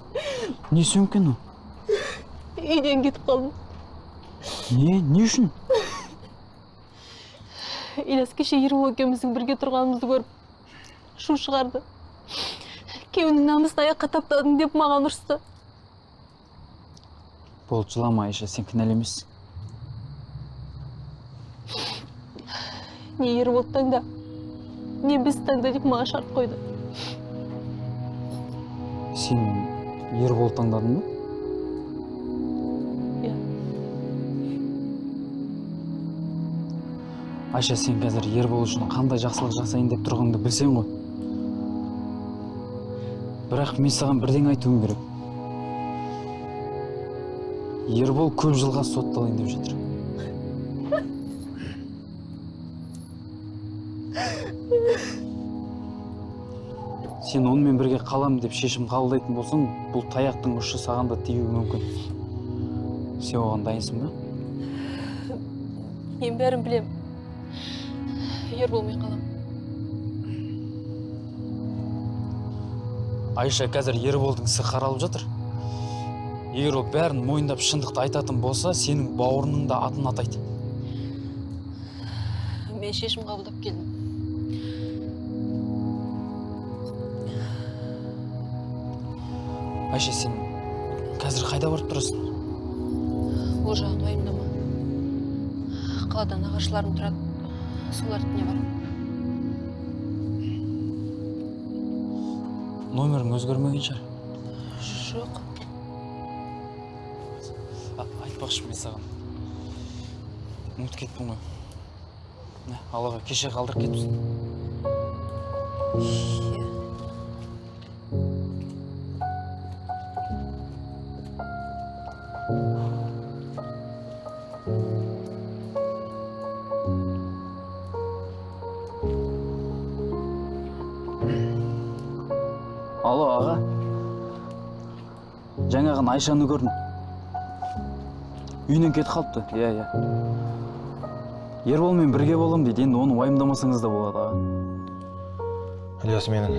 Не сөмкені? Үйден кетіп қалдым. Не үшін? Ильяс кеше Ербол екеуміздің бірге тұрғанымызды көріп, шу шығарды. Күйеуінің намысын аяққа таптадың деп маған ұрысты. Болды, жылама Айша, сен кінәлі емессің. Не Ерболды таңда, не біз таңда деп маған шарт қойды. Сен Ербол таңдадың ба? Иә. Айша, сен қазір Ербол үшін қандай жақсылық жасайын деп тұрғаныңды білсең ғой. Бірақ мен саған бірден айтуым керек. Ербол көп жылға сотталайын деп жатыр. Сен онымен бірге қалам деп шешім қабылдайтын болсаң, бұл таяқтың ұшы саған да тиюі мүмкін. Сен оған дайынсың ба? Мен бәрін білем. Ерболмен қалам. Айша, қазір Ерболдың ісі қаралып жатыр. Егер ол бәрін мойындап шындықты айтатын болса, сенің бауырының да атын атайды. Мен шешім қабылдап келдім. Айша, сен қазір қайда барып тұрасың? Ол жағын уайымдама. Қаладан нағашыларым тұрады. Солар түніне барам. Номерің өзгермеген шығар? Жоқ. Айтпақшы мен саған. Ұмытып кеттім ғой. Аллаға кеше қалдырып кетіпсің. Алло, аға. Жаңағын Айшаны көрдім. Үйінен кетіп қалыпты, иә. Ерболмен бірге болам дейді, енді оны уайымдамасаңыз да болады, аға. Ильяс менің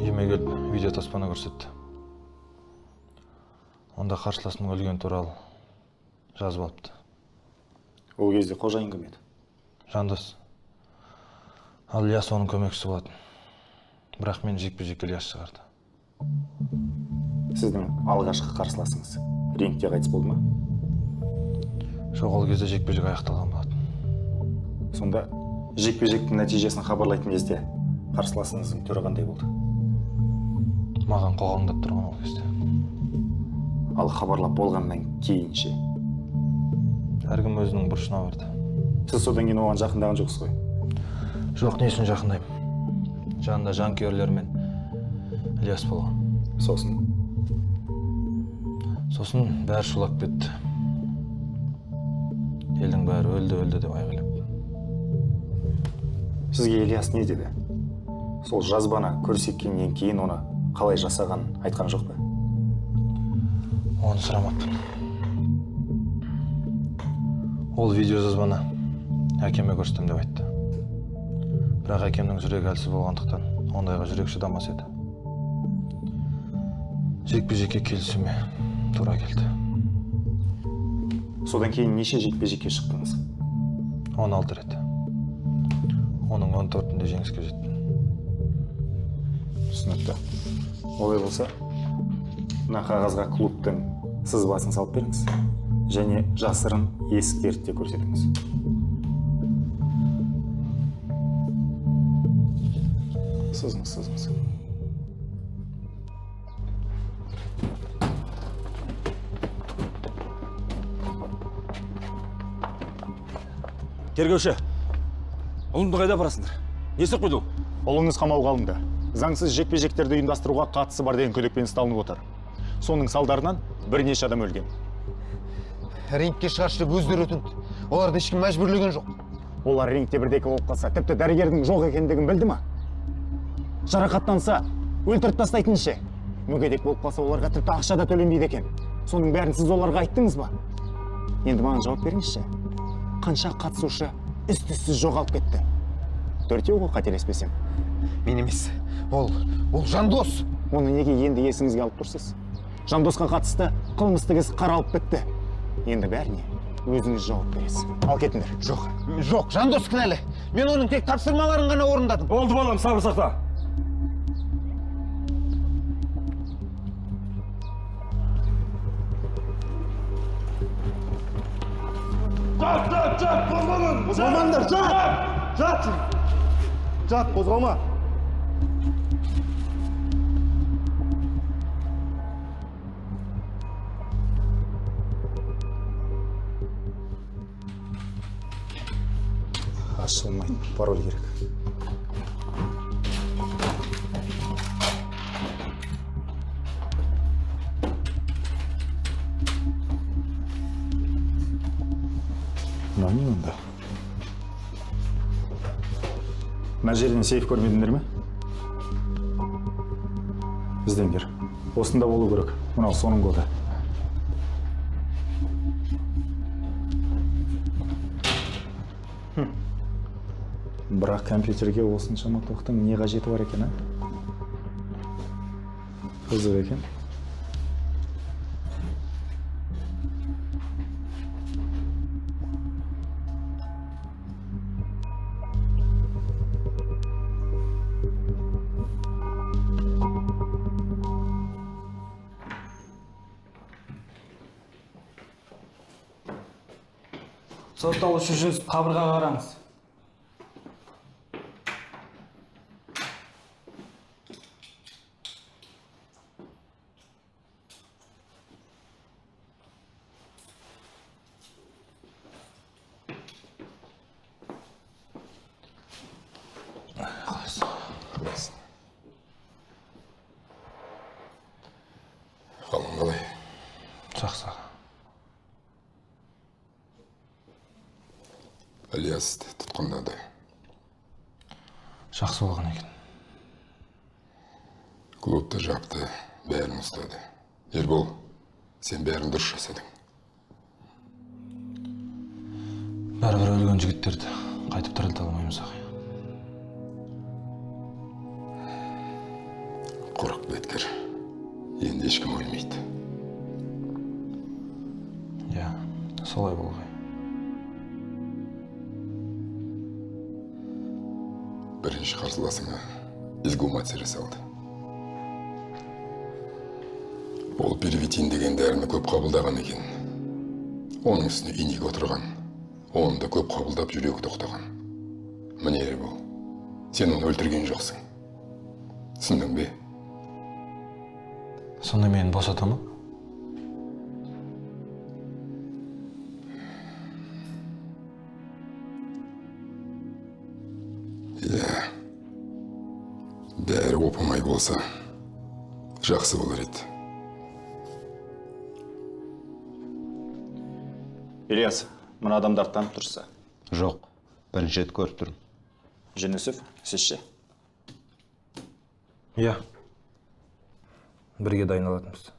үйіме келіп видеотаспаны көрсетті. Онда қарсыласының өлген туралы жазып алыпты. Ол кезде қожайын кім еді? Жандос. Ал Ильяс оның көмекшісі болатын. Бірақ мен жекпе-жекке Ильяс шығарды. Сіздің алғашқы қарсыласыңыз рингте қайтыс болды ма? Жоқ, ол кезде жекпе-жек аяқталған болатын. Сонда жекпе-жектің нәтижесін хабарлайтын кезде қарсыласыңыздың түрі қандай болды? Маған қоғамдап тұрған ол кезде. Ал хабарлап болғаннан кейін ше? Әркім өзінің бұрышына барды. Сіз содан кейін оған жақындаған жоқсыз ғой? Жоқ, не үшін жақындаймын? Жанында жанкүйерлер мен Ильяс болған. Сосын бәрі шулап кетті. Елдің бәрі өлді деп айғайлап. Сізге Ильяс не деді? Сол жазбаны көрсеткеннен кейін оны қалай жасағанын айтқан жоқ па? Оны сұрамаппын. Ол видеожазбаны әкеме көрсетем деп айтты. Бірақ әкемнің жүрегі әлсіз болғандықтан ондайға жүрек шыдамас еді. Жекпе-жекке келісуіме тура келді. Содан кейін неше жекпе-жекке шықтыңыз? 16 рет. Оның 14-інде жеңіске жеттім. Түсінікті. Олай болса, мына қағазға клубтың сызбасын салып беріңіз. Және жасырын есіктерді де көрсетіңіз. Сызыңыз. Тергеуші, ұлымды қайда апарасыңдар? Не істеп қойды ол? Ұлыңыз қамауға алынды. Заңсыз жекпе-жектерді ұйымдастыруға қатысы бар деген күдікпен ұсталынып отыр. Соның салдарынан бірнеше адам өлген. Рингке шығаршы деп өздері өтінді. Оларды ешкім мәжбүрлеген жоқ. Олар рингте бірдеке болып қалса, тіпті дәрігердің жоқ екендігін білді ма? Жарақаттанса, өлтіріп тастайтын ше. Мүгедек болып қалса, оларға тіпті ақша да төленбейді екен. Соның бәрін сіз оларға айттыңыз ба? Енді маған жауап беріңізші. Қанша қатысушы із-түзсіз жоғалып кетті? 4-еу ғой, қателеспесем. Мен емес, ол Жандос. Оны неге енді есіңізге алып тұрсыз? Жандосқа қатысты қылмыстық іс қаралып бітті. Енді бәріне өзіңіз жауап бересіз. Ал кетіңдер. Жоқ, Жандос кінәлі. Мен оның тек тапсырмаларын ғана орындадым. Болды балам, сабыр сақта. Жат, қозғалмаңдар, жат, қозғалма. Ашылмайды, пароль керек. Мынау не онда? Мына жерден сейф көрмедіңдер ме? Іздеңдер. Осында болу керек. Мынау соның коды. Бірақ компьютерге осыншама тоқтың не қажеті бар екен, а? Қызық екен. Сотталушы Жүнісов, қабырғаға қараңыз. Қалың қалай? Жақсы. Ильясты тұтқындады. Жақсы болған екен. Клубты жапты, бәрін ұстады. Ербол, сен бәрін дұрыс жасадың. Бәрібір өлген жігіттерді қайтып тірілте алмаймыз ағай. Қорық беткер. Енді ешкім өлмейді. Иә, солай болғай. Бірінші қарсыласыңа эксгумация жасалды. Ол первитин деген дәріні көп қабылдаған екен. Оның үстіне инек отырған. Оны да көп қабылдап жүрегі тоқтаған. Міне Ербол, сен оны өлтірген жоқсың. Түсіндің бе? Сонда мені босата ма? Иә. Бәрі оп-оңай болса, жақсы болар еді. Ильяс, мына адамдарды танып тұрсыз? Жоқ, бірінші рет көріп тұрмын. Жүнісов, сіз ше? Иә. Бірге дайындалатынбыз.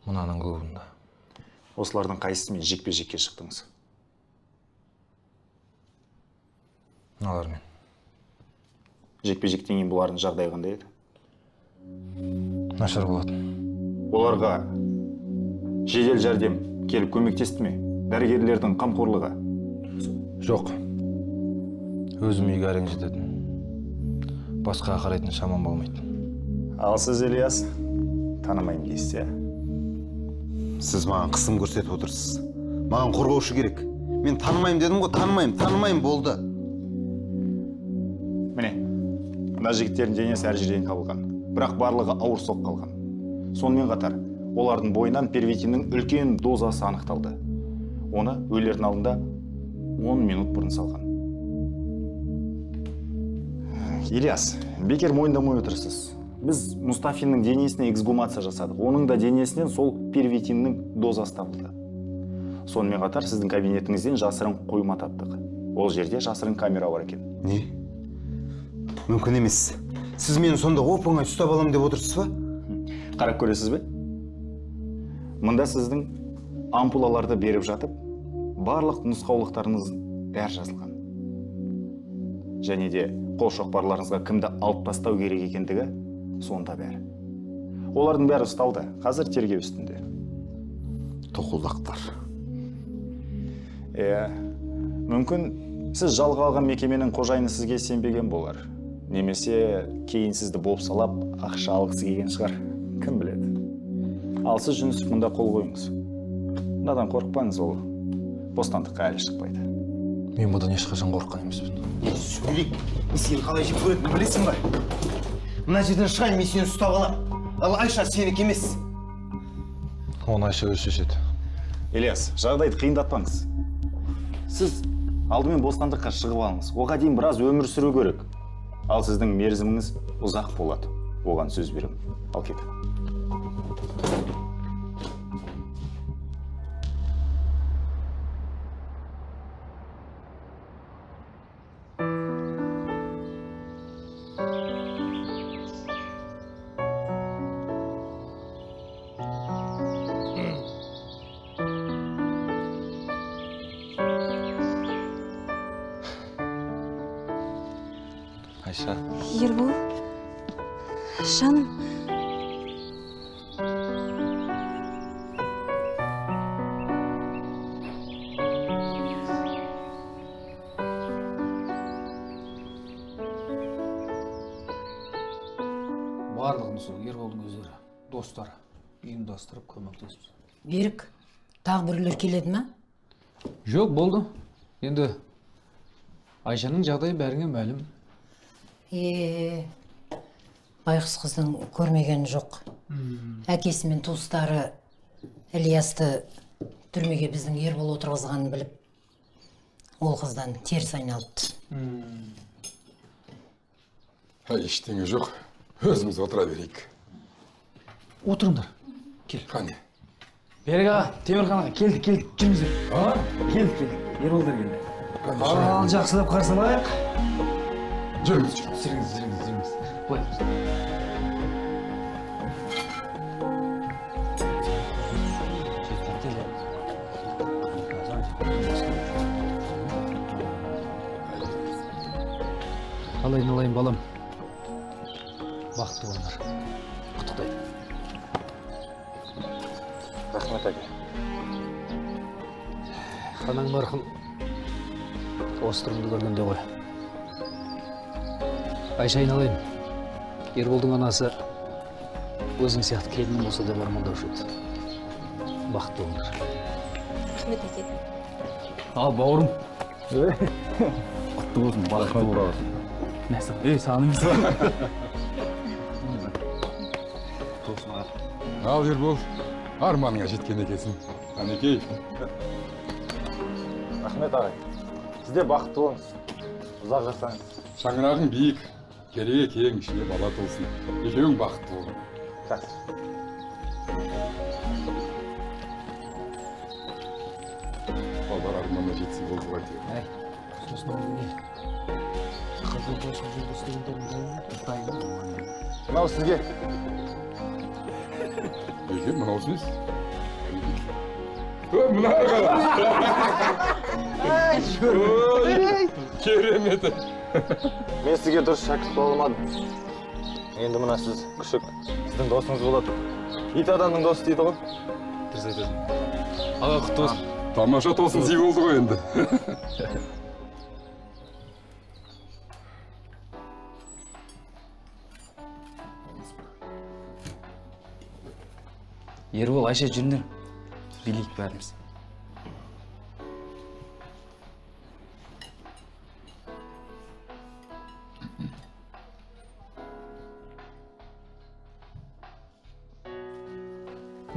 Мынаның клубында. Осылардың қайсысымен жекпе-жекке шықтыңыз? Алармен. Жекпе-жектен кейін бұлардың жағдайы қандай еді? Нашар болатын. Оларға жедел жәрдем келіп көмектесті ме? Дәрігерлердің қамқорлығы? Жоқ. Өзім үйге әрең жететін. Басқа қарайтын шамам болмайды. Ал сіз, Ильяс, танымаймын дейсіз, иә? Сіз маған қысым көрсетіп отырсыз. Маған қорғаушы керек. Мен танымаймын дедім ғой, танымаймын болды. Міне, мына жігіттердің денесі әр жерден табылған. Бірақ барлығы ауыр соққы алған. Сонымен қатар, олардың бойынан первитиннің үлкен дозасы анықталды. Оны өлердің алдында 10 минут бұрын салған. Ильяс, бекер мойындамай отырсыз. Біз Мұстафиннің денесіне эксгумация жасадық. Оның да денесінен сол первитиннің дозасы табылды. Сонымен қатар сіздің кабинетіңізден жасырын қойма таптық. Ол жерде жасырын камера бар екен. Не? Мүмкін емес. Сіз мені сонда оп-оңай ұстап аламын деп отырсыз ба? Қарап көресіз бе? Мұнда сіздің ампулаларды беріп жатып, барлық нұсқаулықтарыңыз бәрі жазылған. Және де қол шоқпарларыңызға кімді алып тастау керек екендігі сонда бәрі. Олардың бәрі ұсталды. Қазір тергеу үстінде. Тоқылдақтар. Мүмкін сіз жалға алған мекеменің қожайыны сізге сенбеген болар. Немесе кейін сізді бопсалап ақша алғысы келген шығар. Кім біледі. Ал сіз Жүнісов мұнда қол қойыңыз. Мынадан қорықпаңыз, ол бостандыққа әлі шықпайды. Мен бұдан ешқашан қорыққан емеспін. Сөйлейік, мен сені қалай жеп көретінін білесің ба? Мына жерден шығайын, мен сені ұстап алам. Ал Айша сенікі емес. Оны Айша өз шешеді. Ильяс, жағдайды қиындатпаңыз. Сіз алдымен бостандыққа шығып алыңыз. Оған дейін біраз өмір сүру керек. Ал сіздің мерзіміңіз ұзақ болады. Оған сөз беремін. Ал кет. Айша. Ербол, жаным. Барлығын сол Ерболдың өздері, достары, ұйымдастырып көмектесіп. Берік, тағы біреулер келеді ме? Жоқ, болды. Енді Айшаның жағдайы бәріңе мәлім. Байғұс қыздың көрмеген жоқ. Әкесі мен туыстары Ильясты түрмеге біздің Ербол отырғызғанын біліп, ол қыздан теріс айналыпты. Ештеңе жоқ. Өзіміз отыра берейік. Отырыңдар. Кел. Қане. Берік аға, Темірхан аға, келдік, жүріңіздер. Келдік, Ерболдар келді. Ал, жақсылап қарсы алайық. Жүріңіз. Былай. Қалай налайын балам. Бақытты болыңдар. Құттықтаймын. Рахмет әке. Анаң марқұм осы тұрымды көргенде ғой. Айша айналайын. Ерболдың анасы өзің сияқты келінім болса деп армандаушы еді. Бақытты болыңдар. Рахмет әке. Ал бауырым. Құтты болсын, бақытты болсын. Нәсіп, саныңыз ба? Ал Ербол, арманыңа жеткен екенсің. Анекей. Рахмет ағай. Сіз де бақытты болыңыз. Ұзақ жасаңыз. Шаңырағың биік, кереге кең, ішіне бала толсын. Екеуің бақытты болың. Балдар арманына жетсе болды ғой әйтеуір. Мынау сізге. Неге мынау сөз? Мына керемет. Мен сізге дұрыс шәкірт бола алмадым. Енді мына сіз күшік, сіздің досыңыз болады. Ит адамның досы дейді ғой. Дұрыс айтасың. Аға құтты болсын. Тамаша тосын сый болды ғой енді. Ербол, Айша жүріңдер. Билейік бәріміз.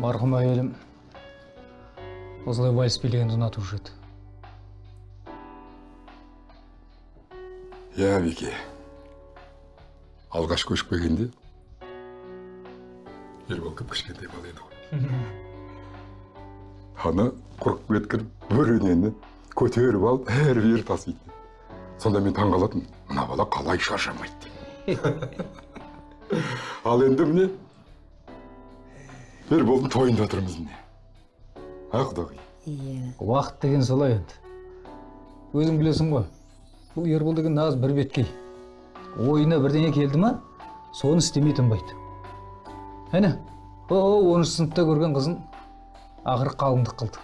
Марқұм әйелім осылай вальс билегенді ұнатушы еді. Я, Вики. Алғаш көшіп келгенде Ербол кіп-кішкентай бала еді ғой. Ана құрып кеткір бөренені көтеріп алып, әрі-бері тасиды. Сонда мен таң қалатын, мына бала қалай шаршамайды. Ал енді міне, Ерболдың тойында тұрмыз міне. Құдағи. Уақыт деген солай енді. Өзің білесің ғой, бұл Ербол деген нағыз бір беткей. Ойына бірдеңе келді ма, соны істемей тынбайды. Әне, 10 сыныпта көрген қызын ақыры қалыңдық қылды.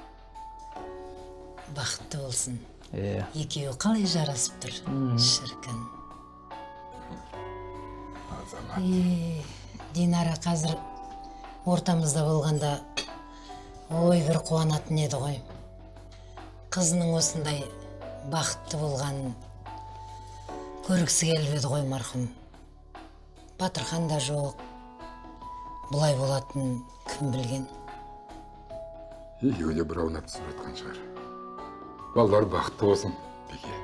Бақытты болсын. Екеуі қалай жарасып тұр, шіркін. Динара қазір ортамызда болғанда ой бір қуанатын еді ғой. Қызының осындай бақытты болғанын көргісі келіп еді ғой марқұм. Батырхан да жоқ. Бұлай болатын кім білген? Екеуі де бір аунап түсіп жатқан шығар. Балалар бақытты болсын, Беке.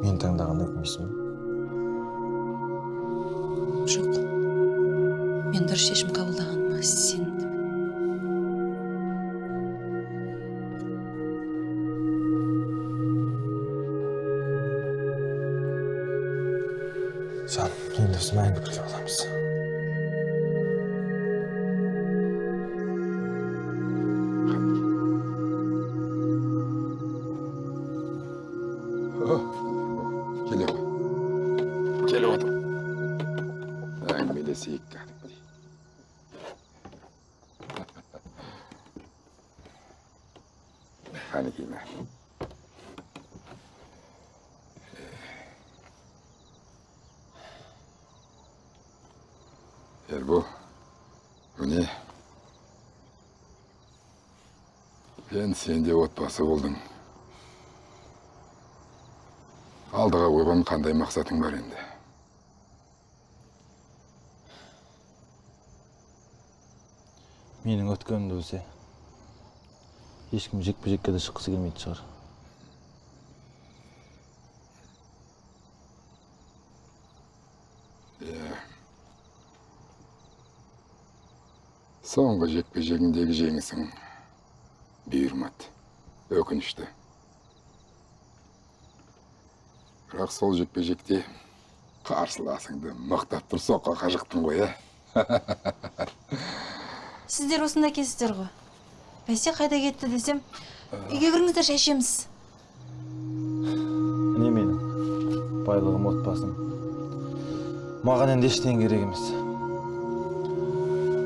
Мен таңдағанда өкінбейсің бе? Жоқ. Мен дұрыс шешім қабылдағаныма сендім. Жан, енді осы мәңгі бірге боламыз. Келе отыр. Әңгімелесейік кәдімгідей. Қане киме. Ербол, міне, сен де отбасы болдың. Алдыға қойған қандай мақсатың бар енді? Менің өткенімді білсе, ешкім жекпе-жекке де шыққысы келмейтін шығар. Соңғы жекпе-жегіндегі жеңісің бұйырмады, өкінішті. Бірақ сол жекпе-жекте қарсыласыңды мықтап тұр соққа қажықтың ғой, Сіздер осында кесіздер ғой. Бәсе қайда кетті десем, үйге кіріңіздер, шай ішеміз. Не менің байлығым, отбасым. Маған енді ештеңе керек емес.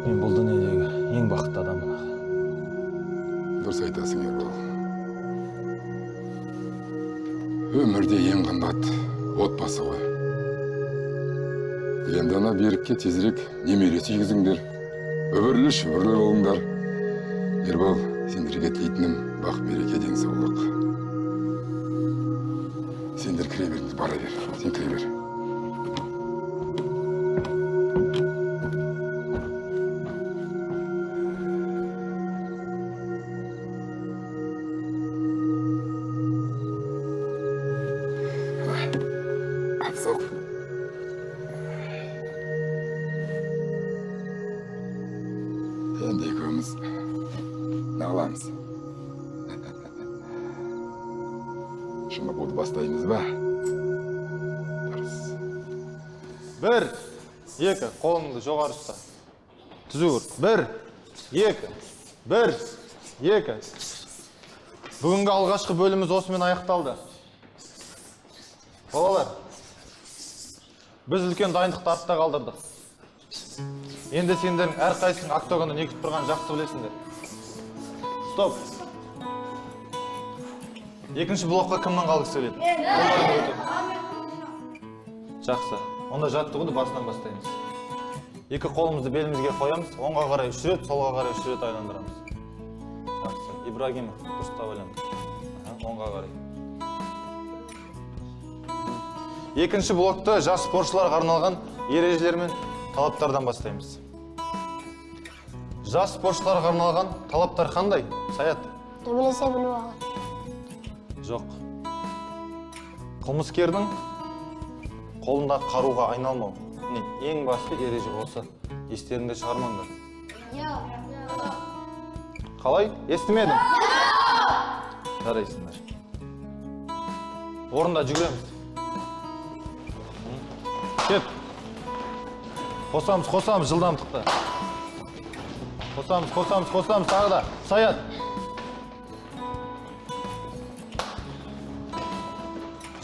Мен бұл дүниедегі ең бақытты адаммын. дұрыс айтасың, Ербол. Өмірде ең қымбат отбасы ғой. Енді ана Берікке тезірек немере сүйгізіңдер. Өмірлі шүбірлі болыңдар. Ербол, сендерге тілейтінім бақ береке денсаулық. Сендер кіре беріңіз, бара бер. Сен кіре бер. Абзал. Енді екеуміз нағыламыз. Шынықуды бастаймыз ба? Дұрыс. 1, 2, қолыңды жоғары ұста. Түзу көр. 1, 2, 1, 2. Бүгінгі алғашқы бөліміз осымен аяқталды. Балалар, біз үлкен дайындықты артта қалдырдық. Енді сендердің әрқайсың октагонда не күтіп тұрған жақсы білесіңдер. Стоп. Екінші блокқа кімнің қалғысы келеді? Жақсы. Онда жаттығуды басынан бастаймыз. Екі қолымызды белімізге қоямыз, оңға қарай 3 рет, солға қарай 3 рет айландырамыз. Жақсы. Ибрагимов, дұрыстап айланды. Оңға қарай. Екінші блокты жас спортшыларға арналған ережелер мен талаптардан бастаймыз. Жас спортшыларға арналған талаптар қандай? Саят? Төбелесе білу аға. Жоқ. Қылмыскердің қолындағы қаруға айналмау. Ең басты ереже осы. Естеріңде шығармаңдар. Қалай? Естімедің? Жарайсыңдар. Орында жүгіреміз. Кет. Қосамыз жылдамдықты. Қосамыз тағы да. Саят.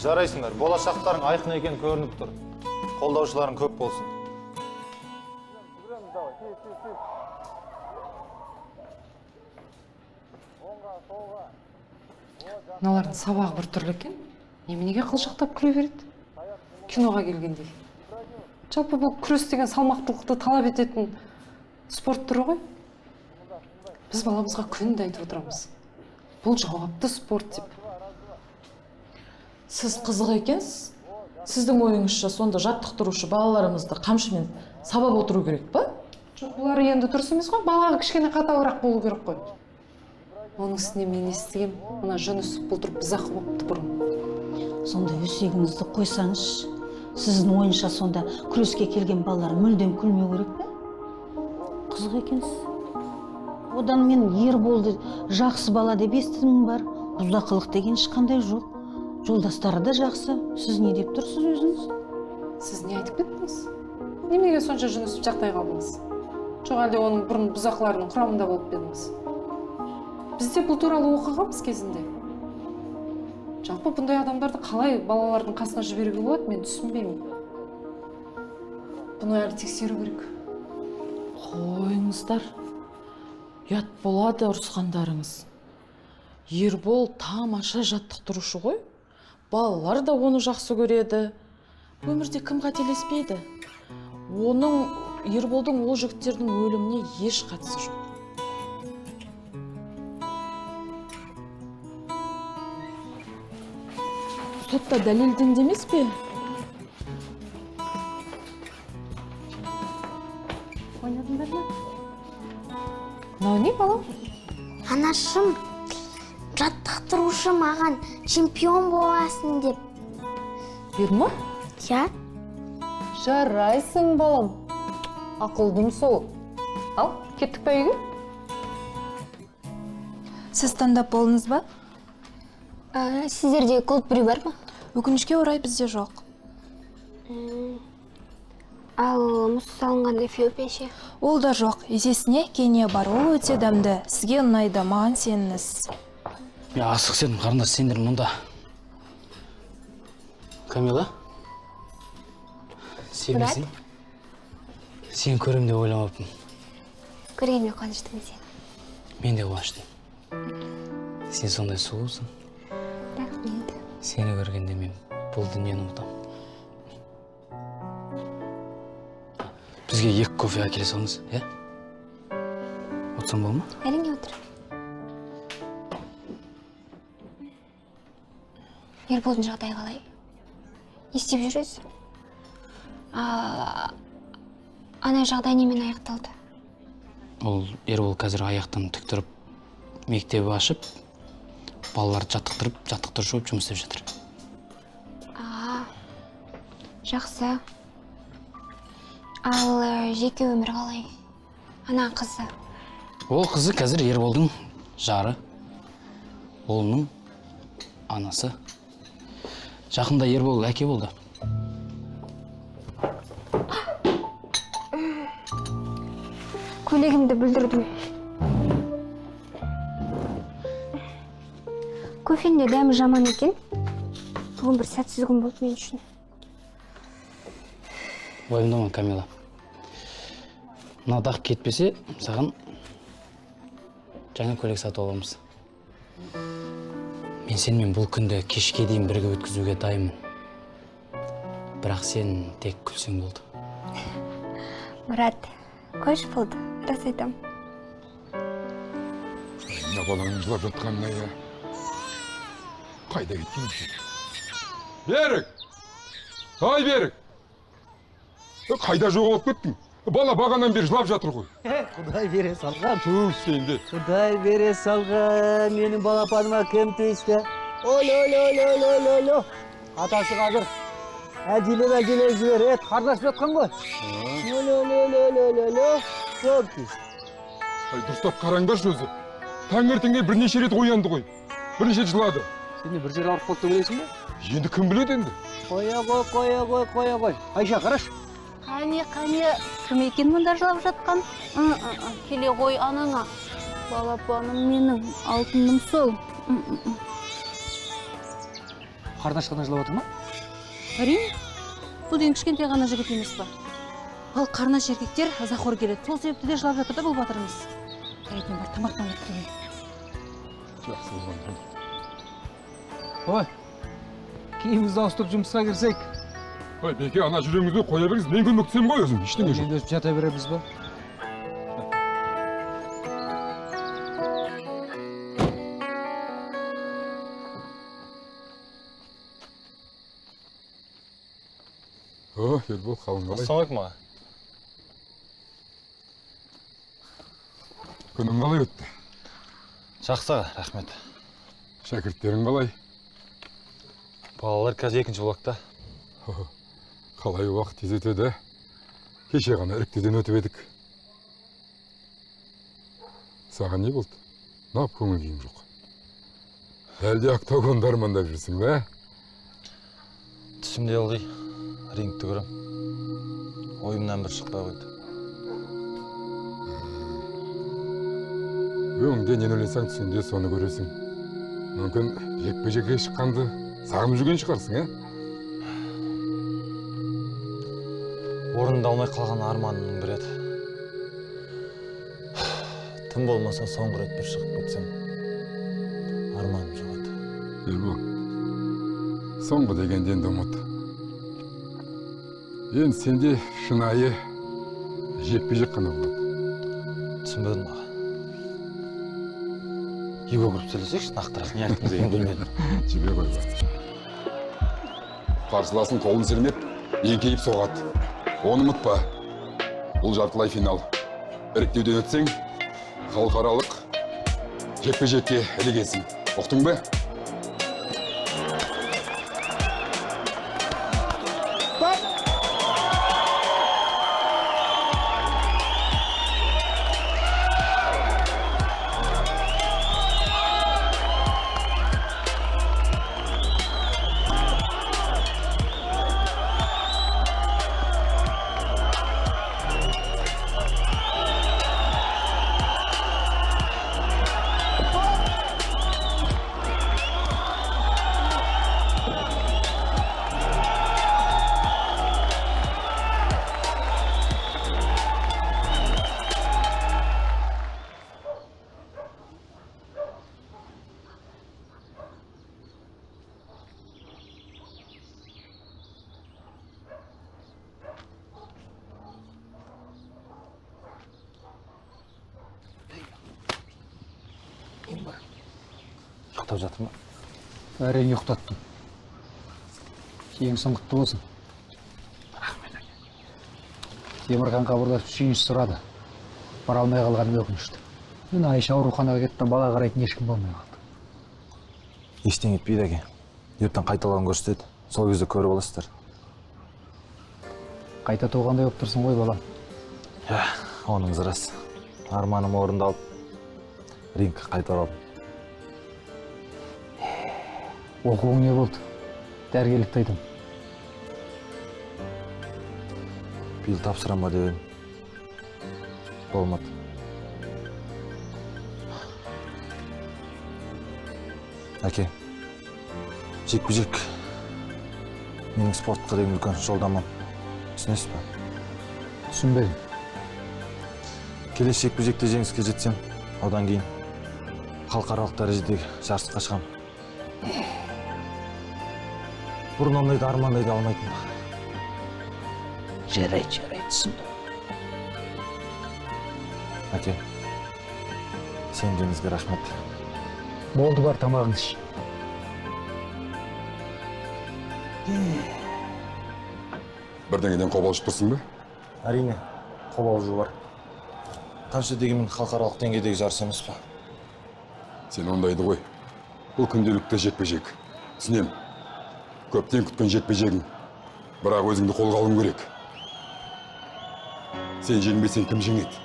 Жарайсыңдар. Болашақтарың айқын екен көрініп тұр. Қолдаушыларың көп болсын. Мыналардың сабағы бір түрлі екен. Неменеге қылжақтап күле береді? Киноға келгендей. Жалпы бұл күрес деген салмақтылықты талап ететін спорт түрі ғой. Біз баламызға күнде айтып отырамыз. Бұл жауапты спорт деп. Сіз қызық екенсіз. Сіздің ойыңызша сонда жаттықтырушы балаларымызды қамшымен сабап отыру керек па? Жоқ, бұлар енді дұрыс емес қой. Балаға кішкене қаталырақ болу керек қой. Оның үстіне мен естігем, мына Жүнісов былтыр бұзақы болыпты бұрын. Сонда өсегіңізді қойсаңыз, сіздің ойынша сонда күреске келген балалар мүлдем күлмеу керек пе? Қызық екенсіз. Одан мен Ерболды жақсы бала деп естідім бар. Бұзақылық деген ешқандай жоқ. Жолдастары да жақсы. Сіз не деп тұрсыз өзіңіз? Сіз не айтып кеттіңіз? Немеге сонша Жүнісов жақтай қалдыңыз? Жоқ, әлде оның бұрын бұзақыларының құрамында болып едіңіз? Бізде бұл туралы оқығанбыз кезінде. Жалпы бұндай адамдарды қалай балалардың қасына жіберуге болады, мен түсінбеймін. Бұны әлі тексеру керек. Қойыңыздар. Ұят болады ұрысқандарыңыз. Ербол тамаша жаттықтырушы ғой. Балалар да оны жақсы көреді. Өмірде кім қателеспейді? Ерболдың ол жігіттердің өліміне еш қатысы жоқ. Сотта дәлелденді емес пе? Ойнадыңдар ма? Мынау не, балам? Анашым, жаттықтырушы маған чемпион боласың деп. Берді ма? Я? Жарайсың, балам. Ақылдым сол. Ал, кеттік па үйге? Сіз таңдап болдыңыз ба? Сіздерде клуб біреу бар ма? Өкінішке орай бізде жоқ. Ал мұз салынған Эфиопия ше? Ол да жоқ. Есесіне Кения бар. Ол өте дәмді. Сізге ұнайды, маған сеніңіз. Мен асық седім, қарындас, сендер мұнда. Камила? Sevмесің? Сен көрем деп ойламаппын. Көргеніме қуаныштымын сен. Мен де қуаныштымын. Сен сондай сұлусың. Рахмет. Сені көргенде мен бұл дүниені ұмытамын. Бізге 2 кофе әкеле салыңыз, е? Отырсам бол ма? Әрине отыр. Ерболдың жағдайы қалай? Не істеп жүресің? Ана жағдай немен аяқталды? Ол Ербол қазір аяқтан тік тұрып, мектебі ашып, балаларды жаттықтырушы болып жұмыс істеп жатыр. Жақсы. Ал жеке өмір қалай? Ана қызы. Ол қызы қазір Ерболдың жары. Олының анасы. Жақында Ербол әке болды. Көйлегімді бүлдірдім. Кофенде дәмі жаман екен. Бүгін бір сәтсіз күн болды мен үшін. Уайымдама, Камила. Мына дақ кетпесе, саған жаңа көйлек сатып аламыз. Мен сенімен бұл күнді кешке дейін бірге өткізуге дайынмын. Бірақ сен тек күлсең болды. Мұрат, қош болды, рас айтам. Мына баланың жылап жатқанына я. Қайда кеткен екен? Берік! Ай, Берік! Қайда жоғалып кеттің? Бала бағанан бері жылап жатыр ғой. Құдай бере салған. Тух сенде. Құдай бере салған. Менің балапаныма кім тиісті? Оло. Атасы қазір. Әдейлеп жібер. Қардашып жатқан ғой. Оло. Көп тиіс. Дұрыстап қараңдаршы өзі. Таңертеңге бірнеше рет оянды ғой. Бірнеше жылады. Сен бір жер ауырып қалды деп ойлайсың ба? Енді кім біледі енді? Қоя қой. Айша, қараш. Қане, кім екен мұнда жылап жатқан? Келе ғой анаңа. Балапаным менің, алтыным сол. Қардаш қана жылап отыр ма? Әрине, бұл ең кішкентай ғана жігіт емес па? Ал қарнаш еркектер захор келеді. Сол себепті де жылап жатыр да бұл батырымыз. Әйтен бар, тамақтан өткен. Жақсы болған. Ой, киімімізді ауыстырып жұмысқа кірсек. Ой, Беке, ана жүрегіңізді қоя беріңіз, мен көмектесем ғой өзім, ештеңе жоқ. Енді өсіп жата береміз ба? Ербол, қалың қалай? Ассалаумағалейкум аға. Күнің қалай өтті? Жақсы аға, рахмет. Шәкірттерің қалай? Балалар қазір 2-ші блокта. Қалай уақыт тез өтеді? Кеше ғана іріктеуден өтіп едік. Саған не болды? Нап көңіл күйің жоқ. Әлде октагонды армандап жүрсің бе? Түсімде ылғи, рингті көрем. Ойымнан бір шықпай қойды. Өңде нені ойласаң түсінде соны көресің. Мүмкін жекпе-жекке шыққанды сағынып жүрген шығарсың, Орындалмай қалған арманымның бірі еді. Тым болмаса соңғы рет бір шығып кетсем, арманым жоқ еді. Ербол, соңғы дегенде енді ұмыт. Енді сенде шынайы жекпе-жек қана болады. Түсінбедім аға. Үйге кіріп сөйлесейікші, нақтырақ не айттыңыз деген білмедім. Жібе қойба. Қарсыласын қолын сермеп, еңкейіп соғады. Оны ұмытпа. Бұл жартылай финал. Іріктеуден өтсең, халықаралық жекпе-жекке ілігесің. Ұқтың бе? ұйықтап жатыр ма? Әрең ұйықтаттым. Кең сыңғытты болсын. Рахмет әке. Темірхан хабарласып сүйініш сұрады. Бара алмай қалғаным өкінішті. Мен Айша ауруханаға кетті, бала қарайтын ешкім болмай қалды. Ештеңе етпейді әке. Ертең қайталауын көрсетеді. Сол кезде көріп аласыздар. Қайта туғандай болып тұрсың ғой, балам. Оның рас. Арманым орындалып, рингке қайта оралдым. Оқуың не болды? Дәрігерлікті айтам. Биыл тапсырам ба деп едім. Болмады. Әке, жекпе-жек менің спортқа деген үлкен жолдамам. Түсінесіз ба? Түсінбедім. Келесі жекпе-жекте жеңіске жетсем, одан кейін халықаралық дәрежедегі жарысқа шығам. Бұрын ондайды армандайды алмайтын. Жарайды, түсіндім. Әке, сеніміңізге рахмет. Болды, бар тамағыңды іш. Бірдеңеден қобалжып тұрсың ба? Әрине, қобалжу бар. Қанша дегенмен халықаралық деңгейдегі жарыс емес па? Сен ондайды ғой. Бұл күнделікті жекпе-жек. Түсінем. Көптен күткен жекпе-жегің. Бірақ өзіңді қолға алуың керек. Сен жеңбесең кім жеңеді?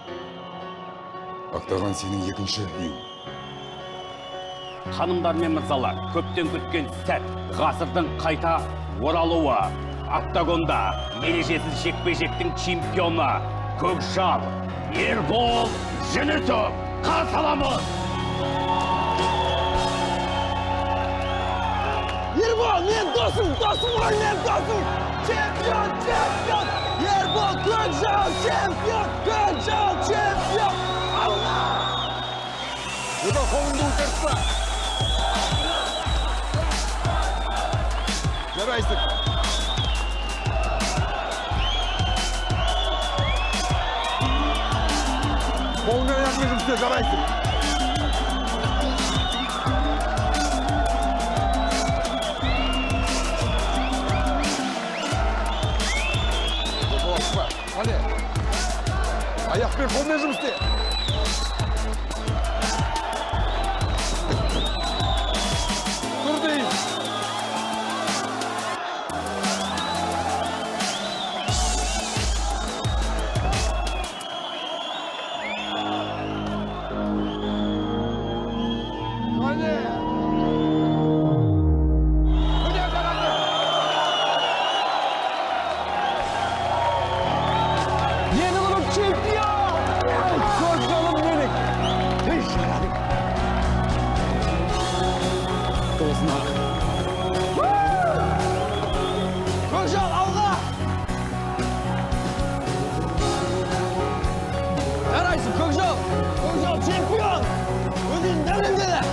Ақтаған сенің екінші үйің. Ханымдар мен мырзалар, көптен күткен сәт, ғасырдың қайта оралуы. Октагонда ережесіз жекпе-жектің чемпионы Көкжал Ербол Жүнісов қарсы аламыз. Ербол, мен досым ғой, мен досым! Чемпион! Ербол Көкжал чемпион! Көкжал чемпион! Алла! Ербол, қолыңды ұтыртпа! Жарайсың! Қолыңмен аяқпен жұмыс істе, жарайсың! Қане, аяқпен қолмен жұмыс істе! Тұр дейін! Көкжал, алға! Жарайсың, Көкжал! Көкжал чемпион! Өзін дәлелдеді!